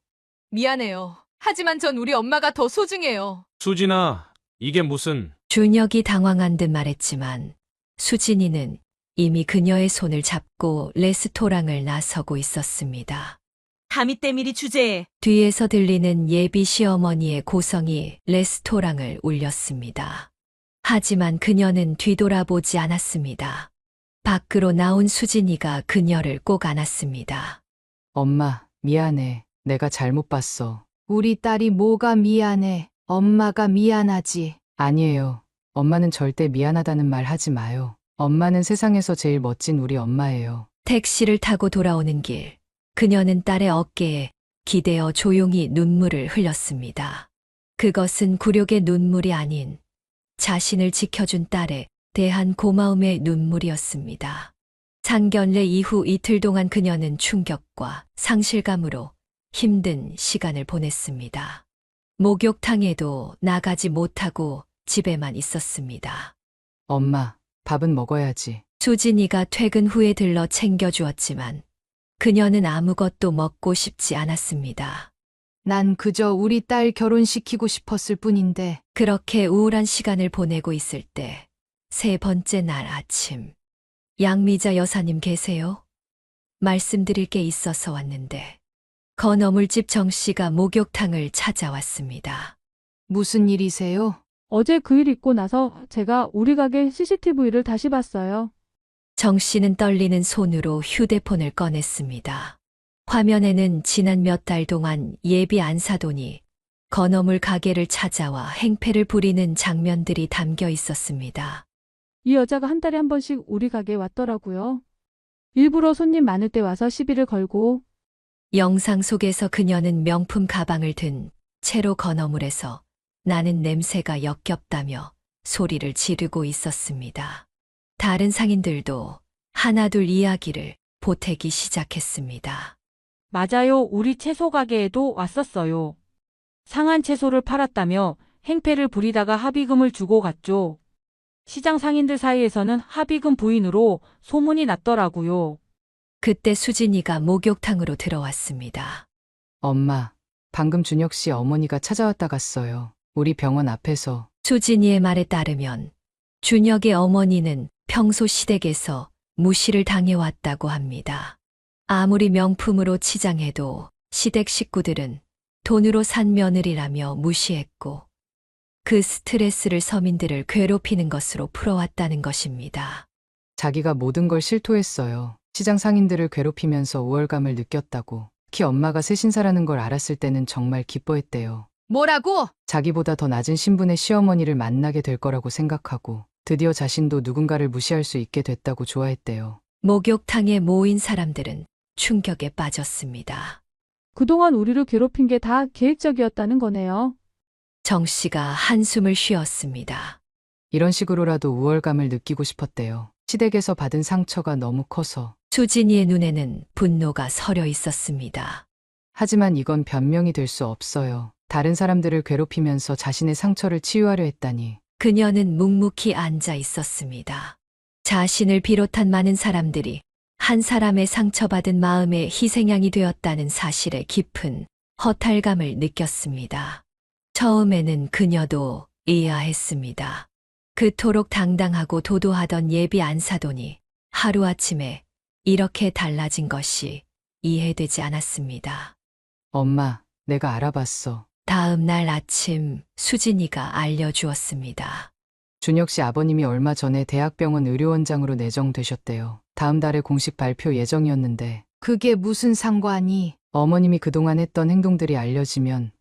미안해요. 하지만 전 우리 엄마가 더 소중해요. 수진아, 이게 무슨... 준혁이 당황한 듯 말했지만 수진이는 이미 그녀의 손을 잡고 레스토랑을 나서고 있었습니다. 감히 때밀이 주제에 뒤에서 들리는 예비 시어머니의 고성이 레스토랑을 울렸습니다. 하지만 그녀는 뒤돌아보지 않았습니다. 밖으로 나온 수진이가 그녀를 꼭 안았습니다. 엄마, 미안해. 내가 잘못 봤어. 우리 딸이 뭐가 미안해. 엄마가 미안하지. 아니에요. 엄마는 절대 미안하다는 말 하지 마요. 엄마는 세상에서 제일 멋진 우리 엄마예요. 택시를 타고 돌아오는 길, 그녀는 딸의 어깨에 기대어 조용히 눈물을 흘렸습니다. 그것은 굴욕의 눈물이 아닌 자신을 지켜준 딸에 대한 고마움의 눈물이었습니다. 상견례 이후 이틀 동안 그녀는 충격과 상실감으로 힘든 시간을 보냈습니다. 목욕탕에도 나가지 못하고 집에만 있었습니다. 엄마, 밥은 먹어야지. 수진이가 퇴근 후에 들러 챙겨주었지만 그녀는 아무것도 먹고 싶지 않았습니다. 난 그저 우리 딸 결혼시키고 싶었을 뿐인데. 그렇게 우울한 시간을 보내고 있을 때 세 번째 날 아침. 양미자 여사님 계세요? 말씀드릴 게 있어서 왔는데. 건어물집 정 씨가 목욕탕을 찾아왔습니다. 무슨 일이세요? 어제 그 일 있고 나서 제가 우리 가게 CCTV를 다시 봤어요. 정 씨는 떨리는 손으로 휴대폰을 꺼냈습니다. 화면에는 지난 몇 달 동안 예비 안사돈이 건어물 가게를 찾아와 행패를 부리는 장면들이 담겨 있었습니다. 이 여자가 한 달에 한 번씩 우리 가게에 왔더라고요. 일부러 손님 많을 때 와서 시비를 걸고. 영상 속에서 그녀는 명품 가방을 든 채로 건어물에서 나는 냄새가 역겹다며 소리를 지르고 있었습니다. 다른 상인들도 하나둘 이야기를 보태기 시작했습니다. 맞아요. 우리 채소 가게에도 왔었어요. 상한 채소를 팔았다며 행패를 부리다가 합의금을 주고 갔죠. 시장 상인들 사이에서는 합의금 부인으로 소문이 났더라고요. 그때 수진이가 목욕탕으로 들어왔습니다. 엄마, 방금 준혁 씨 어머니가 찾아왔다 갔어요. 우리 병원 앞에서. 수진이의 말에 따르면 준혁의 어머니는 평소 시댁에서 무시를 당해왔다고 합니다. 아무리 명품으로 치장해도 시댁 식구들은 돈으로 산 며느리라며 무시했고 그 스트레스를 서민들을 괴롭히는 것으로 풀어왔다는 것입니다. 자기가 모든 걸 실토했어요. 시장 상인들을 괴롭히면서 우월감을 느꼈다고. 특히 엄마가 새신사라는 걸 알았을 때는 정말 기뻐했대요. 뭐라고? 자기보다 더 낮은 신분의 시어머니를 만나게 될 거라고 생각하고 드디어 자신도 누군가를 무시할 수 있게 됐다고 좋아했대요. 목욕탕에 모인 사람들은 충격에 빠졌습니다. 그동안 우리를 괴롭힌 게 다 계획적이었다는 거네요. 정 씨가 한숨을 쉬었습니다. 이런 식으로라도 우월감을 느끼고 싶었대요. 시댁에서 받은 상처가 너무 커서. 수진이의 눈에는 분노가 서려 있었습니다. 하지만 이건 변명이 될 수 없어요. 다른 사람들을 괴롭히면서 자신의 상처를 치유하려 했다니. 그녀는 묵묵히 앉아 있었습니다. 자신을 비롯한 많은 사람들이 한 사람의 상처받은 마음의 희생양이 되었다는 사실에 깊은 허탈감을 느꼈습니다. 처음에는 그녀도 의아했습니다. 그토록 당당하고 도도하던 예비 안사돈이 하루아침에 이렇게 달라진 것이 이해되지 않았습니다. 엄마, 내가 알아봤어. 다음 날 아침 수진이가 알려주었습니다. 준혁 씨 아버님이 얼마 전에 대학병원 의료원장으로 내정되셨대요. 다음 달에 공식 발표 예정이었는데. 그게 무슨 상관이? 어머님이 그동안 했던 행동들이 알려지면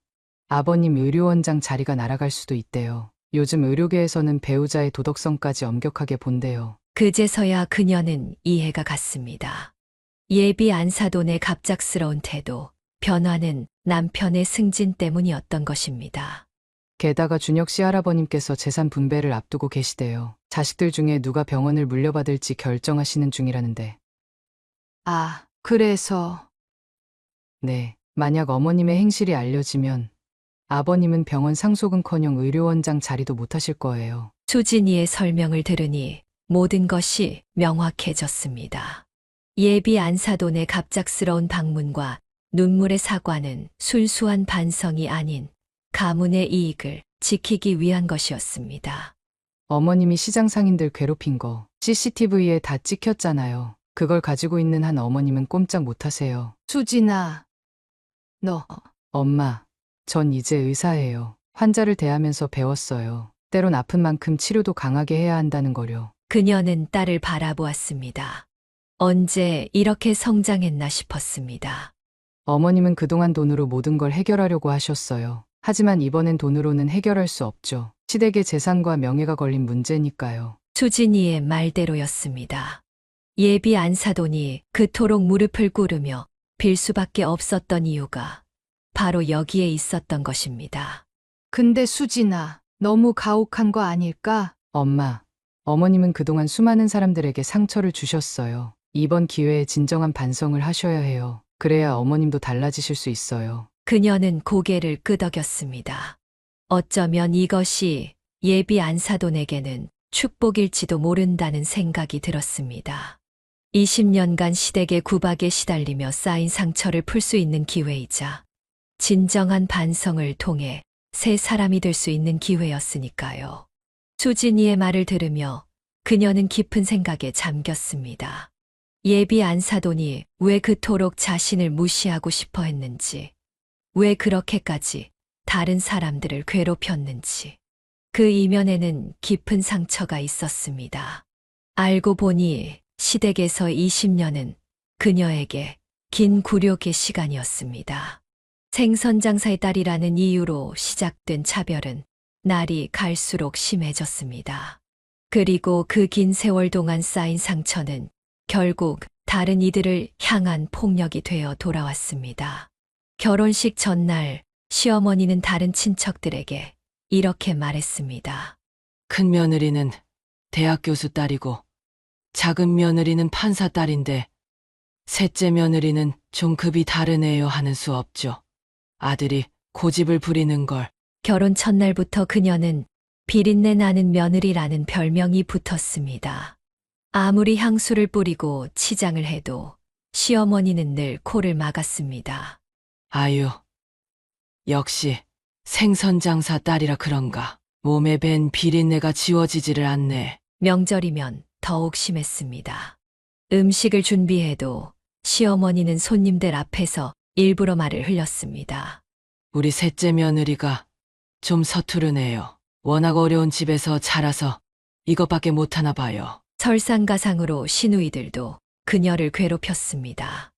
아버님 의료원장 자리가 날아갈 수도 있대요. 요즘 의료계에서는 배우자의 도덕성까지 엄격하게 본대요. 그제서야 그녀는 이해가 갔습니다. 예비 안사돈의 갑작스러운 태도, 변화는 남편의 승진 때문이었던 것입니다. 게다가 준혁 씨 할아버님께서 재산 분배를 앞두고 계시대요. 자식들 중에 누가 병원을 물려받을지 결정하시는 중이라는데. 아, 그래서. 네, 만약 어머님의 행실이 알려지면 아버님은 병원 상속은커녕 의료원장 자리도 못하실 거예요. 수진이의 설명을 들으니 모든 것이 명확해졌습니다. 예비 안사돈의 갑작스러운 방문과 눈물의 사과는 순수한 반성이 아닌 가문의 이익을 지키기 위한 것이었습니다. 어머님이 시장 상인들 괴롭힌 거 CCTV에 다 찍혔잖아요. 그걸 가지고 있는 한 어머님은 꼼짝 못하세요. 수진아, 너. 엄마, 전 이제 의사예요. 환자를 대하면서 배웠어요. 때론 아픈 만큼 치료도 강하게 해야 한다는 거요. 그녀는 딸을 바라보았습니다. 언제 이렇게 성장했나 싶었습니다. 어머님은 그동안 돈으로 모든 걸 해결하려고 하셨어요. 하지만 이번엔 돈으로는 해결할 수 없죠. 시댁의 재산과 명예가 걸린 문제니까요. 수진이의 말대로였습니다. 예비 안사돈이 그토록 무릎을 꿇으며 빌 수밖에 없었던 이유가 바로 여기에 있었던 것입니다. 근데 수진아, 너무 가혹한 거 아닐까? 엄마, 어머님은 그동안 수많은 사람들에게 상처를 주셨어요. 이번 기회에 진정한 반성을 하셔야 해요. 그래야 어머님도 달라지실 수 있어요. 그녀는 고개를 끄덕였습니다. 어쩌면 이것이 예비 안사돈에게는 축복일지도 모른다는 생각이 들었습니다. 20년간 시댁의 구박에 시달리며 쌓인 상처를 풀 수 있는 기회이자 진정한 반성을 통해 새 사람이 될 수 있는 기회였으니까요. 수진이의 말을 들으며 그녀는 깊은 생각에 잠겼습니다. 예비 안사돈이 왜 그토록 자신을 무시하고 싶어 했는지, 왜 그렇게까지 다른 사람들을 괴롭혔는지, 그 이면에는 깊은 상처가 있었습니다. 알고 보니 시댁에서 20년은 그녀에게 긴 굴욕의 시간이었습니다. 생선장사의 딸이라는 이유로 시작된 차별은 날이 갈수록 심해졌습니다. 그리고 그 긴 세월 동안 쌓인 상처는 결국 다른 이들을 향한 폭력이 되어 돌아왔습니다. 결혼식 전날 시어머니는 다른 친척들에게 이렇게 말했습니다. 큰 며느리는 대학 교수 딸이고 작은 며느리는 판사 딸인데 셋째 며느리는 좀 급이 다르네요 하는 수 없죠. 아들이 고집을 부리는 걸. 결혼 첫날부터 그녀는 비린내 나는 며느리라는 별명이 붙었습니다. 아무리 향수를 뿌리고 치장을 해도 시어머니는 늘 코를 막았습니다. 아유, 역시 생선장사 딸이라 그런가. 몸에 밴 비린내가 지워지지를 않네. 명절이면 더욱 심했습니다. 음식을 준비해도 시어머니는 손님들 앞에서 일부러 말을 흘렸습니다. 우리 셋째 며느리가 좀 서투르네요. 워낙 어려운 집에서 자라서 이것밖에 못하나 봐요. 설상가상으로 시누이들도 그녀를 괴롭혔습니다.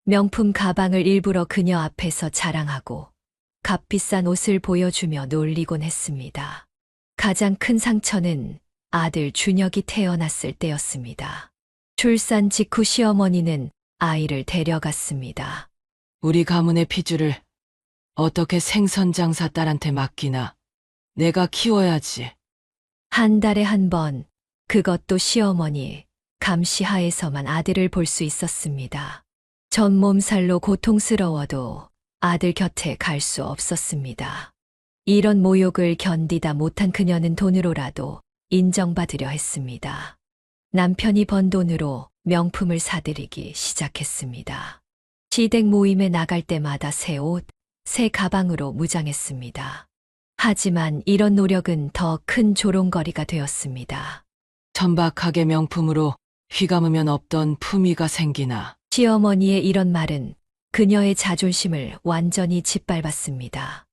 명품 가방을 일부러 그녀 앞에서 자랑하고 값비싼 옷을 보여주며 놀리곤 했습니다. 가장 큰 상처는 아들 준혁이 태어났을 때였습니다. 출산 직후 시어머니는 아이를 데려갔습니다. 우리 가문의 피줄을 어떻게 생선장사 딸한테 맡기나. 내가 키워야지. 한 달에 한 번, 그것도 시어머니 감시하에서만 아들을 볼 수 있었습니다. 전몸살로 고통스러워도 아들 곁에 갈 수 없었습니다. 이런 모욕을 견디다 못한 그녀는 돈으로라도 인정받으려 했습니다. 남편이 번 돈으로 명품을 사들이기 시작했습니다. 시댁 모임에 나갈 때마다 새 옷, 새 가방으로 무장했습니다. 하지만 이런 노력은 더 큰 조롱거리가 되었습니다. 천박하게 명품으로 휘감으면 없던 품위가 생기나. 시어머니의 이런 말은 그녀의 자존심을 완전히 짓밟았습니다.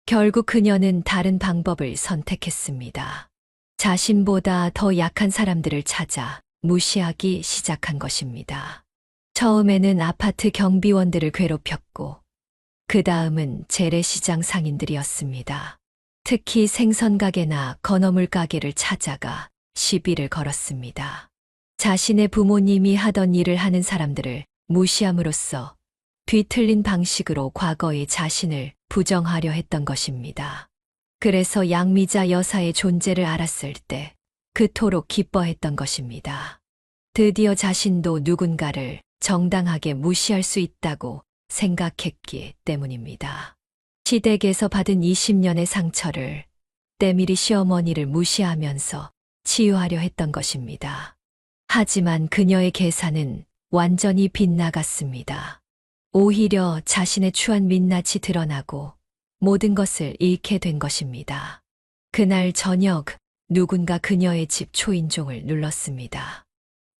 결국 그녀는 다른 방법을 선택했습니다. 자신보다 더 약한 사람들을 찾아 무시하기 시작한 것입니다. 처음에는 아파트 경비원들을 괴롭혔고, 그 다음은 재래시장 상인들이었습니다. 특히 생선가게나 건어물 가게를 찾아가 시비를 걸었습니다. 자신의 부모님이 하던 일을 하는 사람들을 무시함으로써 뒤틀린 방식으로 과거의 자신을 부정하려 했던 것입니다. 그래서 양미자 여사의 존재를 알았을 때 그토록 기뻐했던 것입니다. 드디어 자신도 누군가를 정당하게 무시할 수 있다고 생각했기 때문입니다. 시댁에서 받은 20년의 상처를 때밀이 시어머니를 무시하면서 치유하려 했던 것입니다. 하지만 그녀의 계산은 완전히 빗나갔습니다. 오히려 자신의 추한 민낯이 드러나고 모든 것을 잃게 된 것입니다. 그날 저녁 누군가 그녀의 집 초인종을 눌렀습니다.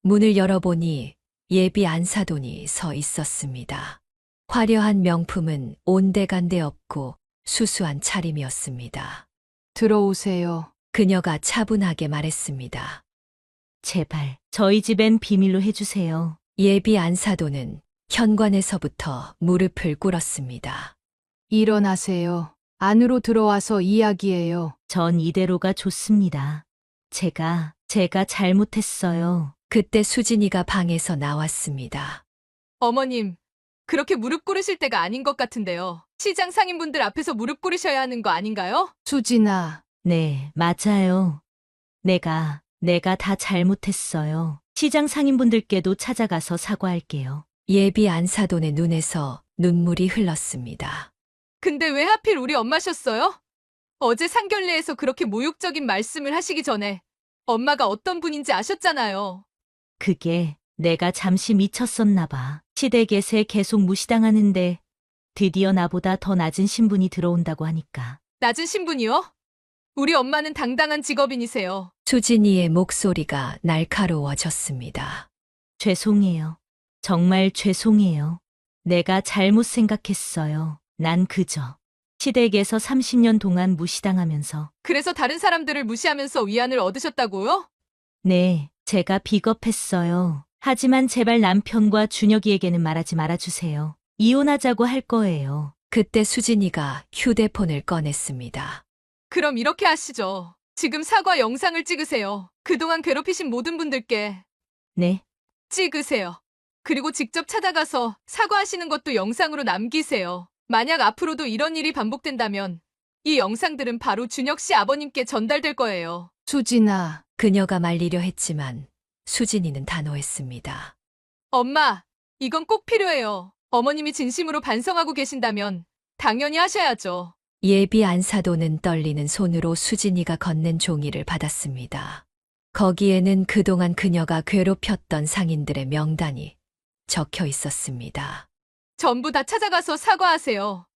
문을 열어보니 예비 안사돈이 서 있었습니다. 화려한 명품은 온데간데 없고 수수한 차림이었습니다. 들어오세요. 그녀가 차분하게 말했습니다. 제발 저희 집엔 비밀로 해주세요. 예비 안사돈은 현관에서부터 무릎을 꿇었습니다. 일어나세요. 안으로 들어와서 이야기해요. 전 이대로가 좋습니다. 제가 잘못했어요. 그때 수진이가 방에서 나왔습니다. 어머님, 그렇게 무릎 꿇으실 때가 아닌 것 같은데요. 시장 상인분들 앞에서 무릎 꿇으셔야 하는 거 아닌가요? 수진아, 네, 맞아요. 내가 다 잘못했어요. 시장 상인분들께도 찾아가서 사과할게요. 예비 안사돈의 눈에서 눈물이 흘렀습니다. 근데 왜 하필 우리 엄마셨어요? 어제 상견례에서 그렇게 모욕적인 말씀을 하시기 전에 엄마가 어떤 분인지 아셨잖아요. 그게 내가 잠시 미쳤었나 봐. 시댁에서 계속 무시당하는데 드디어 나보다 더 낮은 신분이 들어온다고 하니까. 낮은 신분이요? 우리 엄마는 당당한 직업인이세요. 수진이의 목소리가 날카로워졌습니다. 죄송해요. 정말 죄송해요. 내가 잘못 생각했어요. 난 그저 시댁에서 30년 동안 무시당하면서. 그래서 다른 사람들을 무시하면서 위안을 얻으셨다고요? 네, 제가 비겁했어요. 하지만 제발 남편과 준혁이에게는 말하지 말아주세요. 이혼하자고 할 거예요. 그때 수진이가 휴대폰을 꺼냈습니다. 그럼 이렇게 하시죠. 지금 사과 영상을 찍으세요. 그동안 괴롭히신 모든 분들께 네, 찍으세요. 그리고 직접 찾아가서 사과하시는 것도 영상으로 남기세요. 만약 앞으로도 이런 일이 반복된다면 이 영상들은 바로 준혁 씨 아버님께 전달될 거예요. 수진아. 그녀가 말리려 했지만 수진이는 단호했습니다. 엄마, 이건 꼭 필요해요. 어머님이 진심으로 반성하고 계신다면 당연히 하셔야죠. 예비 안사돈은 떨리는 손으로 수진이가 건넨 종이를 받았습니다. 거기에는 그동안 그녀가 괴롭혔던 상인들의 명단이 적혀 있었습니다. 전부 다 찾아가서 사과하세요.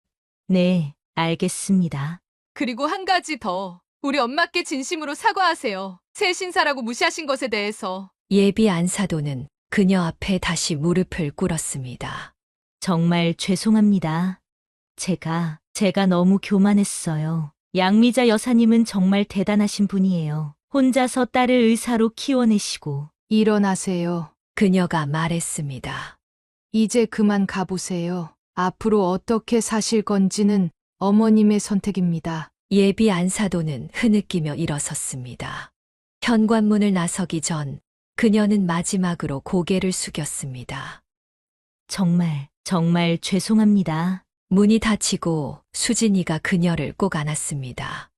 네, 알겠습니다. 그리고 한 가지 더. 우리 엄마께 진심으로 사과하세요. 새 신사라고 무시하신 것에 대해서. 예비 안사돈은 그녀 앞에 다시 무릎을 꿇었습니다. 정말 죄송합니다. 제가 너무 교만했어요. 양미자 여사님은 정말 대단하신 분이에요. 혼자서 딸을 의사로 키워내시고. 일어나세요. 그녀가 말했습니다. 이제 그만 가보세요. 앞으로 어떻게 사실 건지는 어머님의 선택입니다. 예비 안사돈은 흐느끼며 일어섰습니다. 현관문을 나서기 전 그녀는 마지막으로 고개를 숙였습니다. 정말 죄송합니다. 문이 닫히고 수진이가 그녀를 꼭 안았습니다.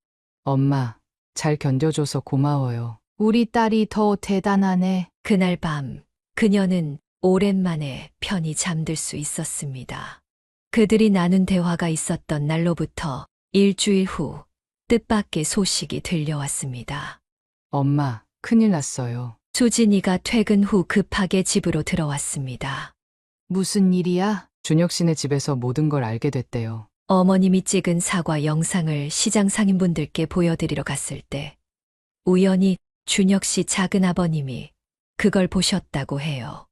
엄마, 잘 견뎌줘서 고마워요. 우리 딸이 더 대단하네. 그날 밤 그녀는 오랜만에 편히 잠들 수 있었습니다. 그들이 나눈 대화가 있었던 날로부터 일주일 후 뜻밖의 소식이 들려왔습니다. 엄마, 큰일 났어요. 수진이가 퇴근 후 급하게 집으로 들어왔습니다. 무슨 일이야? 준혁 씨네 집에서 모든 걸 알게 됐대요. 어머님이 찍은 사과 영상을 시장 상인분들께 보여드리러 갔을 때 우연히 준혁 씨 작은 아버님이 그걸 보셨다고 해요.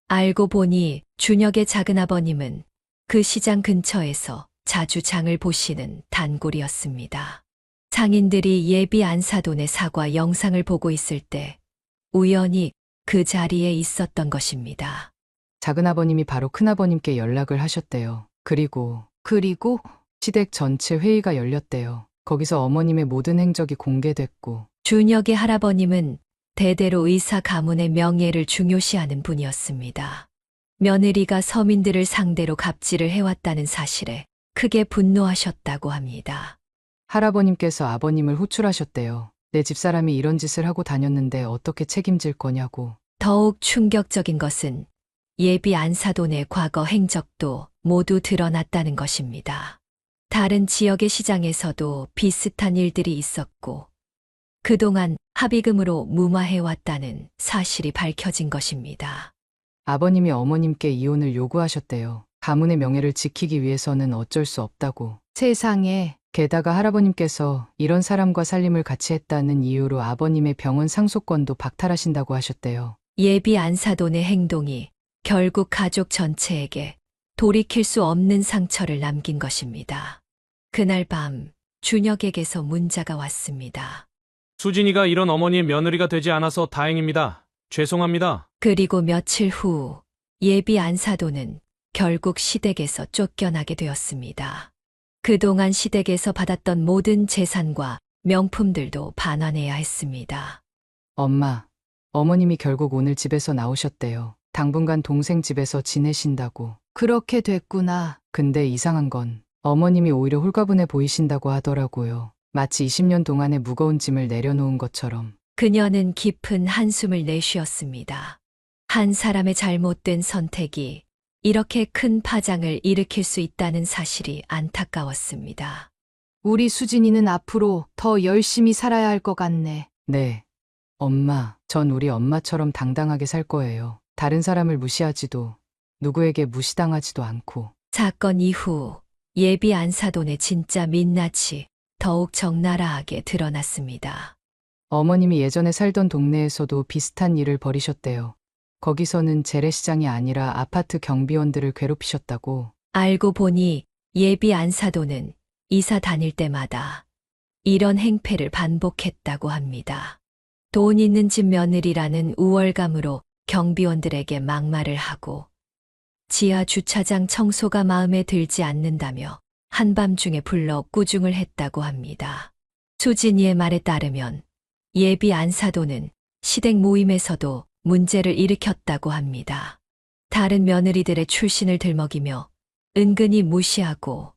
알고 보니 준혁의 작은 아버님은 그 시장 근처에서 자주 장을 보시는 단골이었습니다. 상인들이 예비 안사돈의 사과 영상을 보고 있을 때 우연히 그 자리에 있었던 것입니다. 작은아버님이 바로 큰아버님께 연락을 하셨대요. 그리고 시댁 전체 회의가 열렸대요. 거기서 어머님의 모든 행적이 공개됐고 준혁의 할아버님은 대대로 의사 가문의 명예를 중요시하는 분이었습니다. 며느리가 서민들을 상대로 갑질을 해왔다는 사실에 크게 분노하셨다고 합니다. 할아버님께서 아버님을 호출하셨대요. 내 집사람이 이런 짓을 하고 다녔는데 어떻게 책임질 거냐고. 더욱 충격적인 것은 예비 안사돈의 과거 행적도 모두 드러났다는 것입니다. 다른 지역의 시장에서도 비슷한 일들이 있었고 그동안 합의금으로 무마해왔다는 사실이 밝혀진 것입니다. 아버님이 어머님께 이혼을 요구하셨대요. 가문의 명예를 지키기 위해서는 어쩔 수 없다고. 세상에. 게다가 할아버님께서 이런 사람과 살림을 같이 했다는 이유로 아버님의 병원 상속권도 박탈하신다고 하셨대요. 예비 안사돈의 행동이 결국 가족 전체에게 돌이킬 수 없는 상처를 남긴 것입니다. 그날 밤 준혁에게서 문자가 왔습니다. 수진이가 이런 어머니의 며느리가 되지 않아서 다행입니다. 죄송합니다. 그리고 며칠 후 예비 안사돈은 결국 시댁에서 쫓겨나게 되었습니다. 그동안 시댁에서 받았던 모든 재산과 명품들도 반환해야 했습니다. 엄마, 어머님이 결국 오늘 집에서 나오셨대요. 당분간 동생 집에서 지내신다고. 그렇게 됐구나. 근데 이상한 건 어머님이 오히려 홀가분해 보이신다고 하더라고요. 마치 20년 동안의 무거운 짐을 내려놓은 것처럼. 그녀는 깊은 한숨을 내쉬었습니다. 한 사람의 잘못된 선택이 이렇게 큰 파장을 일으킬 수 있다는 사실이 안타까웠습니다. 우리 수진이는 앞으로 더 열심히 살아야 할 것 같네. 네. 엄마, 전 우리 엄마처럼 당당하게 살 거예요. 다른 사람을 무시하지도 누구에게 무시당하지도 않고. 사건 이후 예비 안사돈의 진짜 민낯이 더욱 적나라하게 드러났습니다. 어머님이 예전에 살던 동네에서도 비슷한 일을 벌이셨대요. 거기서는 재래시장이 아니라 아파트 경비원들을 괴롭히셨다고. 알고 보니 예비 안사돈은 이사 다닐 때마다 이런 행패를 반복했다고 합니다. 돈 있는 집 며느리라는 우월감으로 경비원들에게 막말을 하고 지하 주차장 청소가 마음에 들지 않는다며 한밤중에 불러 꾸중을 했다고 합니다. 수진이의 말에 따르면 예비 안사돈은 시댁 모임에서도 문제를 일으켰다고 합니다. 다른 며느리들의 출신을 들먹이며 은근히 무시하고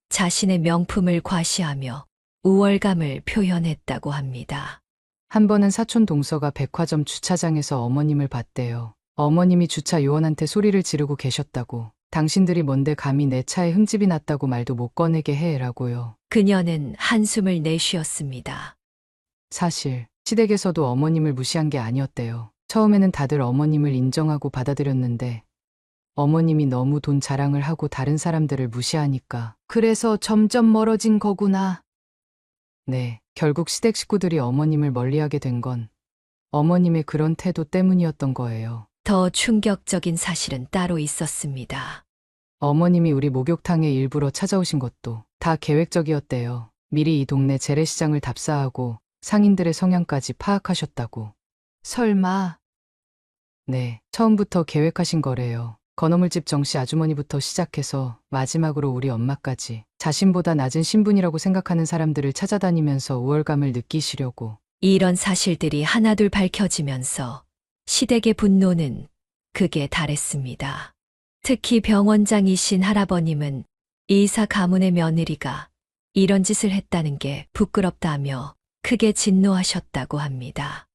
자신의 명품을 과시하며 우월감을 표현했다고 합니다. 한 번은 사촌 동서가 백화점 주차장에서 어머님을 봤대요. 어머님이 주차 요원한테 소리를 지르고 계셨다고. 당신들이 뭔데 감히 내 차에 흠집이 났다고 말도 못 꺼내게 해라고요. 그녀는 한숨을 내쉬었습니다. 사실 시댁에서도 어머님을 무시한 게 아니었대요. 처음에는 다들 어머님을 인정하고 받아들였는데 어머님이 너무 돈 자랑을 하고 다른 사람들을 무시하니까. 그래서 점점 멀어진 거구나. 네, 결국 시댁 식구들이 어머님을 멀리하게 된 건 어머님의 그런 태도 때문이었던 거예요. 더 충격적인 사실은 따로 있었습니다. 어머님이 우리 목욕탕에 일부러 찾아오신 것도 다 계획적이었대요. 미리 이 동네 재래시장을 답사하고 상인들의 성향까지 파악하셨다고. 설마. 네, 처음부터 계획하신 거래요. 건어물집 정씨 아주머니부터 시작해서 마지막으로 우리 엄마까지 자신보다 낮은 신분이라고 생각하는 사람들을 찾아다니면서 우월감을 느끼시려고. 이런 사실들이 하나둘 밝혀지면서 시댁의 분노는 극에 달했습니다. 특히 병원장이신 할아버님은 이사 가문의 며느리가 이런 짓을 했다는 게 부끄럽다며 크게 진노하셨다고 합니다.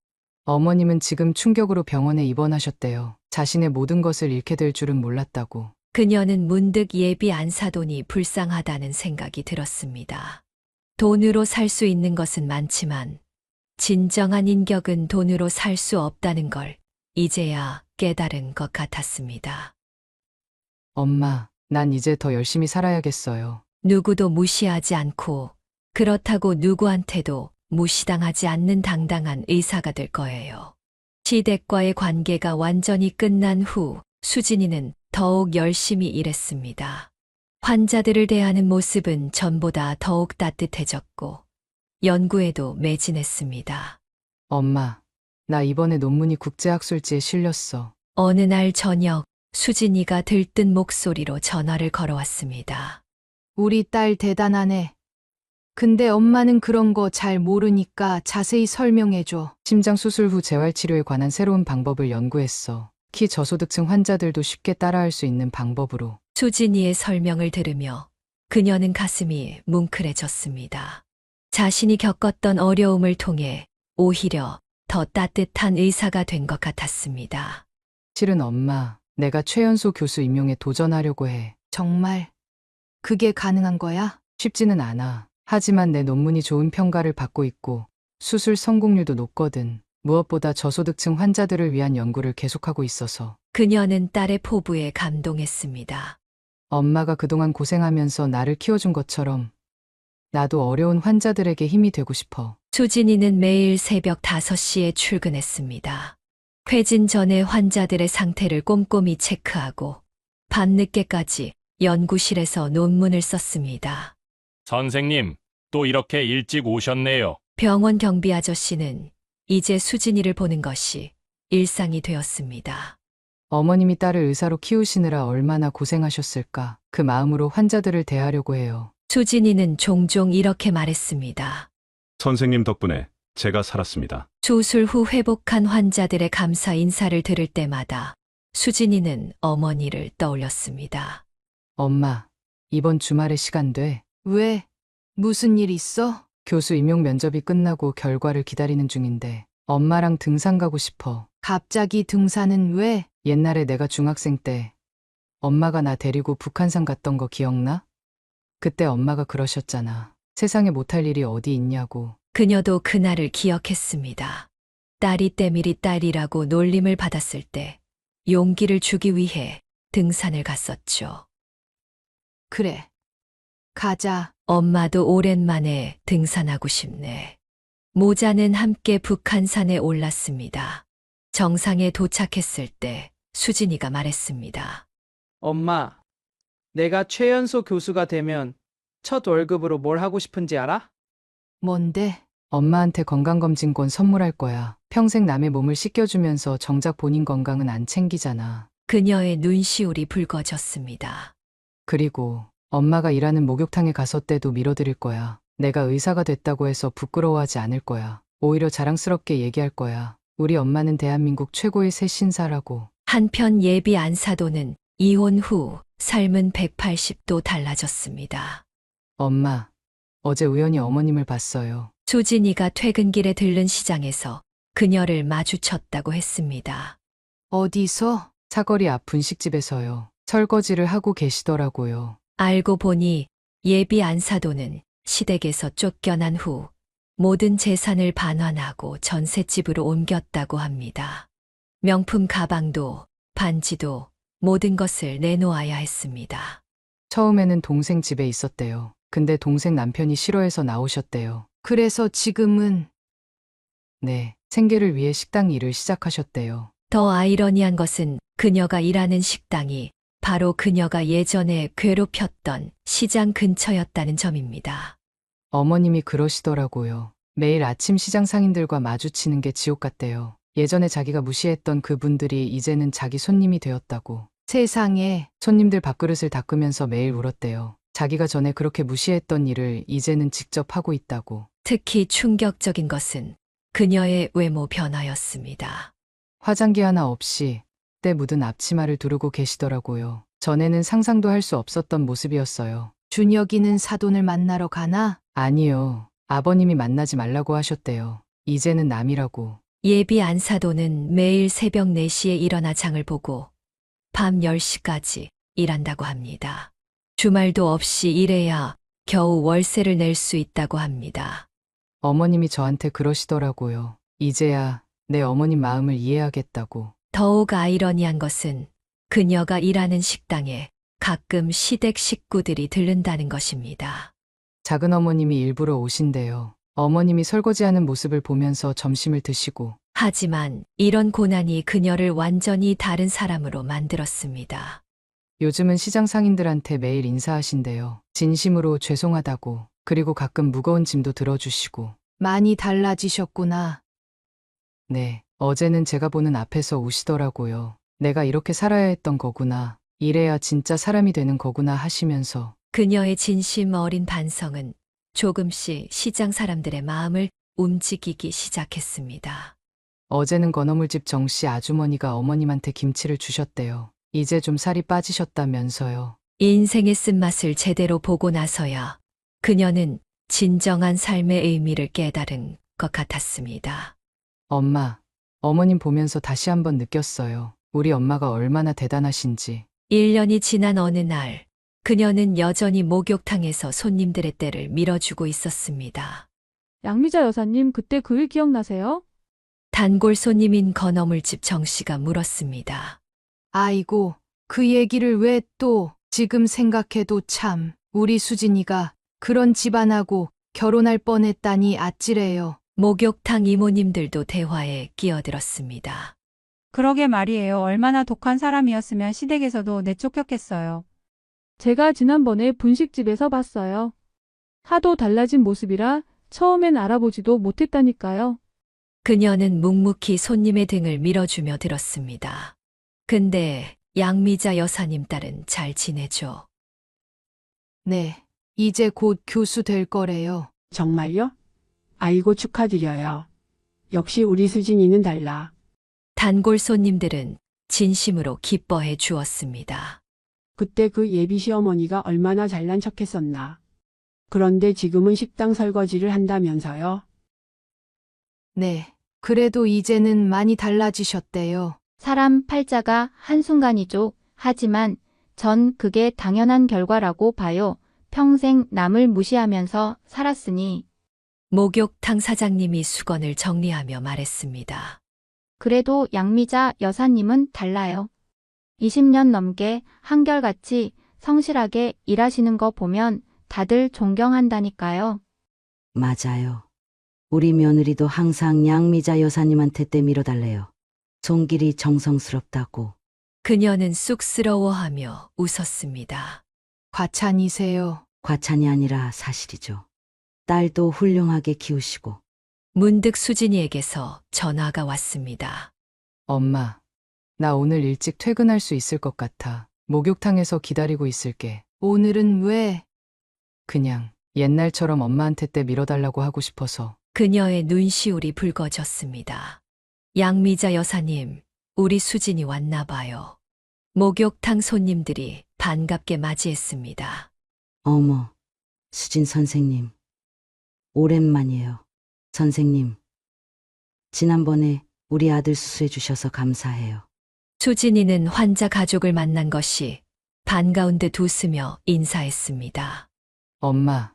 어머님은 지금 충격으로 병원에 입원하셨대요. 자신의 모든 것을 잃게 될 줄은 몰랐다고. 그녀는 문득 예비 안사돈이 불쌍하다는 생각이 들었습니다. 돈으로 살 수 있는 것은 많지만 진정한 인격은 돈으로 살 수 없다는 걸 이제야 깨달은 것 같았습니다. 엄마, 난 이제 더 열심히 살아야겠어요. 누구도 무시하지 않고 그렇다고 누구한테도 무시당하지 않는 당당한 의사가 될 거예요. 시댁과의 관계가 완전히 끝난 후 수진이는 더욱 열심히 일했습니다. 환자들을 대하는 모습은 전보다 더욱 따뜻해졌고 연구에도 매진했습니다. 엄마, 나 이번에 논문이 국제학술지에 실렸어. 어느 날 저녁 수진이가 들뜬 목소리로 전화를 걸어왔습니다. 우리 딸 대단하네. 근데 엄마는 그런 거 잘 모르니까 자세히 설명해줘. 심장 수술 후 재활치료에 관한 새로운 방법을 연구했어. 특히 저소득층 환자들도 쉽게 따라할 수 있는 방법으로. 수진이의 설명을 들으며 그녀는 가슴이 뭉클해졌습니다. 자신이 겪었던 어려움을 통해 오히려 더 따뜻한 의사가 된 것 같았습니다. 실은 엄마, 내가 최연소 교수 임용에 도전하려고 해. 정말 그게 가능한 거야? 쉽지는 않아. 하지만 내 논문이 좋은 평가를 받고 있고 수술 성공률도 높거든. 무엇보다 저소득층 환자들을 위한 연구를 계속하고 있어서. 그녀는 딸의 포부에 감동했습니다. 엄마가 그동안 고생하면서 나를 키워준 것처럼 나도 어려운 환자들에게 힘이 되고 싶어. 수진이는 매일 새벽 5시에 출근했습니다. 퇴진 전에 환자들의 상태를 꼼꼼히 체크하고 밤늦게까지 연구실에서 논문을 썼습니다. 선생님, 또 이렇게 일찍 오셨네요. 병원 경비 아저씨는 이제 수진이를 보는 것이 일상이 되었습니다. 어머님이 딸을 의사로 키우시느라 얼마나 고생하셨을까. 그 마음으로 환자들을 대하려고 해요. 수진이는 종종 이렇게 말했습니다. 선생님 덕분에 제가 살았습니다. 수술 후 회복한 환자들의 감사 인사를 들을 때마다 수진이는 어머니를 떠올렸습니다. 엄마, 이번 주말에 시간 돼? 왜? 무슨 일 있어? 교수 임용 면접이 끝나고 결과를 기다리는 중인데 엄마랑 등산 가고 싶어. 갑자기 등산은 왜? 옛날에 내가 중학생 때 엄마가 나 데리고 북한산 갔던 거 기억나? 그때 엄마가 그러셨잖아. 세상에 못할 일이 어디 있냐고. 그녀도 그날을 기억했습니다. 딸이 때밀이 딸이라고 놀림을 받았을 때 용기를 주기 위해 등산을 갔었죠. 그래. 가자. 엄마도 오랜만에 등산하고 싶네. 모자는 함께 북한산에 올랐습니다. 정상에 도착했을 때 수진이가 말했습니다. 엄마, 내가 최연소 교수가 되면 첫 월급으로 뭘 하고 싶은지 알아? 뭔데? 엄마한테 건강검진권 선물할 거야. 평생 남의 몸을 씻겨주면서 정작 본인 건강은 안 챙기잖아. 그녀의 눈시울이 붉어졌습니다. 그리고 엄마가 일하는 목욕탕에 가서 때도 밀어드릴 거야. 내가 의사가 됐다고 해서 부끄러워하지 않을 거야. 오히려 자랑스럽게 얘기할 거야. 우리 엄마는 대한민국 최고의 새신사라고. 한편 예비 안사도는 이혼 후 삶은 180도 달라졌습니다. 엄마, 어제 우연히 어머님을 봤어요. 수진이가 퇴근길에 들른 시장에서 그녀를 마주쳤다고 했습니다. 어디서? 사거리 앞 분식집에서요. 설거지를 하고 계시더라고요. 알고 보니 예비 안사도는 시댁에서 쫓겨난 후 모든 재산을 반환하고 전셋집으로 옮겼다고 합니다. 명품 가방도 반지도 모든 것을 내놓아야 했습니다. 처음에는 동생 집에 있었대요. 근데 동생 남편이 싫어해서 나오셨대요. 그래서 지금은? 네, 생계를 위해 식당 일을 시작하셨대요. 더 아이러니한 것은 그녀가 일하는 식당이 바로 그녀가 예전에 괴롭혔던 시장 근처였다는 점입니다. 어머님이 그러시더라고요. 매일 아침 시장 상인들과 마주치는 게 지옥 같대요. 예전에 자기가 무시했던 그분들이 이제는 자기 손님이 되었다고. 세상에. 손님들 밥그릇을 닦으면서 매일 울었대요. 자기가 전에 그렇게 무시했던 일을 이제는 직접 하고 있다고. 특히 충격적인 것은 그녀의 외모 변화였습니다. 화장기 하나 없이 때 묻은 앞치마를 두르고 계시더라고요. 전에는 상상도 할 수 없었던 모습이었어요. 준혁이는 사돈을 만나러 가나? 아니요. 아버님이 만나지 말라고 하셨대요. 이제는 남이라고. 예비 안사도는 매일 새벽 4시에 일어나 장을 보고 밤 10시까지 일한다고 합니다. 주말도 없이 일해야 겨우 월세를 낼 수 있다고 합니다. 어머님이 저한테 그러시더라고요. 이제야 내 어머님 마음을 이해하겠다고. 더욱 아이러니한 것은 그녀가 일하는 식당에 가끔 시댁 식구들이 들른다는 것입니다. 작은 어머님이 일부러 오신대요. 어머님이 설거지하는 모습을 보면서 점심을 드시고. 하지만 이런 고난이 그녀를 완전히 다른 사람으로 만들었습니다. 요즘은 시장 상인들한테 매일 인사하신대요. 진심으로 죄송하다고. 그리고 가끔 무거운 짐도 들어주시고. 많이 달라지셨구나. 네, 어제는 제가 보는 앞에서 우시더라고요. 내가 이렇게 살아야 했던 거구나. 이래야 진짜 사람이 되는 거구나 하시면서. 그녀의 진심 어린 반성은 조금씩 시장 사람들의 마음을 움직이기 시작했습니다. 어제는 건어물집 정씨 아주머니가 어머님한테 김치를 주셨대요. 이제 좀 살이 빠지셨다면서요. 인생의 쓴맛을 제대로 보고 나서야 그녀는 진정한 삶의 의미를 깨달은 것 같았습니다. 엄마, 어머님 보면서 다시 한번 느꼈어요. 우리 엄마가 얼마나 대단하신지. 1년이 지난 어느 날 그녀는 여전히 목욕탕에서 손님들의 때를 밀어주고 있었습니다. 양미자 여사님 그때 그 일 기억나세요? 단골 손님인 건어물집 정씨가 물었습니다. 아이고, 그 얘기를 왜 또, 지금 생각해도 참, 우리 수진이가 그런 집안하고 결혼할 뻔했다니 아찔해요. 목욕탕 이모님들도 대화에 끼어들었습니다. 그러게 말이에요. 얼마나 독한 사람이었으면 시댁에서도 내쫓겼겠어요. 제가 지난번에 분식집에서 봤어요. 하도 달라진 모습이라 처음엔 알아보지도 못했다니까요. 그녀는 묵묵히 손님의 등을 밀어주며 들었습니다. 근데 양미자 여사님 딸은 잘 지내죠? 네, 이제 곧 교수 될 거래요. 정말요? 아이고 축하드려요. 역시 우리 수진이는 달라. 단골 손님들은 진심으로 기뻐해 주었습니다. 그때 그 예비 시어머니가 얼마나 잘난 척했었나. 그런데 지금은 식당 설거지를 한다면서요? 네, 그래도 이제는 많이 달라지셨대요. 사람 팔자가 한순간이죠. 하지만 전 그게 당연한 결과라고 봐요. 평생 남을 무시하면서 살았으니. 목욕탕 사장님이 수건을 정리하며 말했습니다. 그래도 양미자 여사님은 달라요. 20년 넘게 한결같이 성실하게 일하시는 거 보면 다들 존경한다니까요. 맞아요. 우리 며느리도 항상 양미자 여사님한테 때 밀어달래요. 손길이 정성스럽다고. 그녀는 쑥스러워하며 웃었습니다. 과찬이세요. 과찬이 아니라 사실이죠. 딸도 훌륭하게 키우시고. 문득 수진이에게서 전화가 왔습니다. 엄마, 나 오늘 일찍 퇴근할 수 있을 것 같아. 목욕탕에서 기다리고 있을게. 오늘은 왜? 그냥 옛날처럼 엄마한테 때 밀어달라고 하고 싶어서. 그녀의 눈시울이 붉어졌습니다. 양미자 여사님, 우리 수진이 왔나 봐요. 목욕탕 손님들이 반갑게 맞이했습니다. 어머, 수진 선생님. 오랜만이에요. 선생님. 지난번에 우리 아들 수술해 주셔서 감사해요. 수진이는 환자 가족을 만난 것이 반가운 듯 웃으며 인사했습니다. 엄마,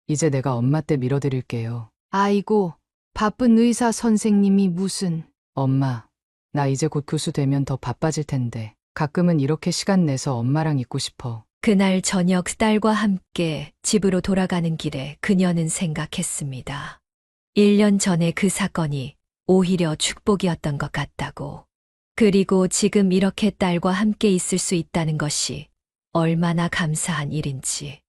이제 내가 엄마 때 밀어드릴게요. 아이고, 바쁜 의사 선생님이 무슨. 엄마, 나 이제 곧 교수 되면 더 바빠질 텐데 가끔은 이렇게 시간 내서 엄마랑 있고 싶어. 그날 저녁 딸과 함께 집으로 돌아가는 길에 그녀는 생각했습니다. 1년 전에 그 사건이 오히려 축복이었던 것 같다고. 그리고 지금 이렇게 딸과 함께 있을 수 있다는 것이 얼마나 감사한 일인지.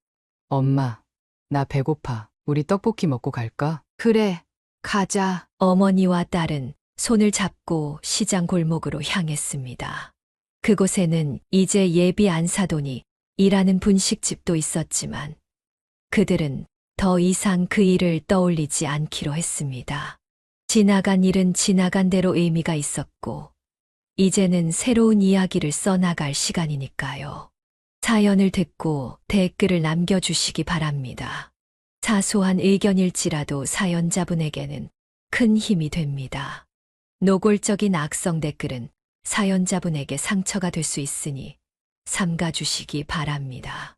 엄마, 나 배고파. 우리 떡볶이 먹고 갈까? 그래, 가자. 어머니와 딸은 손을 잡고 시장 골목으로 향했습니다. 그곳에는 이제 예비 안사돈이 일하는 분식집도 있었지만 그들은 더 이상 그 일을 떠올리지 않기로 했습니다. 지나간 일은 지나간 대로 의미가 있었고 이제는 새로운 이야기를 써나갈 시간이니까요. 사연을 듣고 댓글을 남겨주시기 바랍니다. 사소한 의견일지라도 사연자분에게는 큰 힘이 됩니다. 노골적인 악성 댓글은 사연자분에게 상처가 될 수 있으니 삼가 주시기 바랍니다.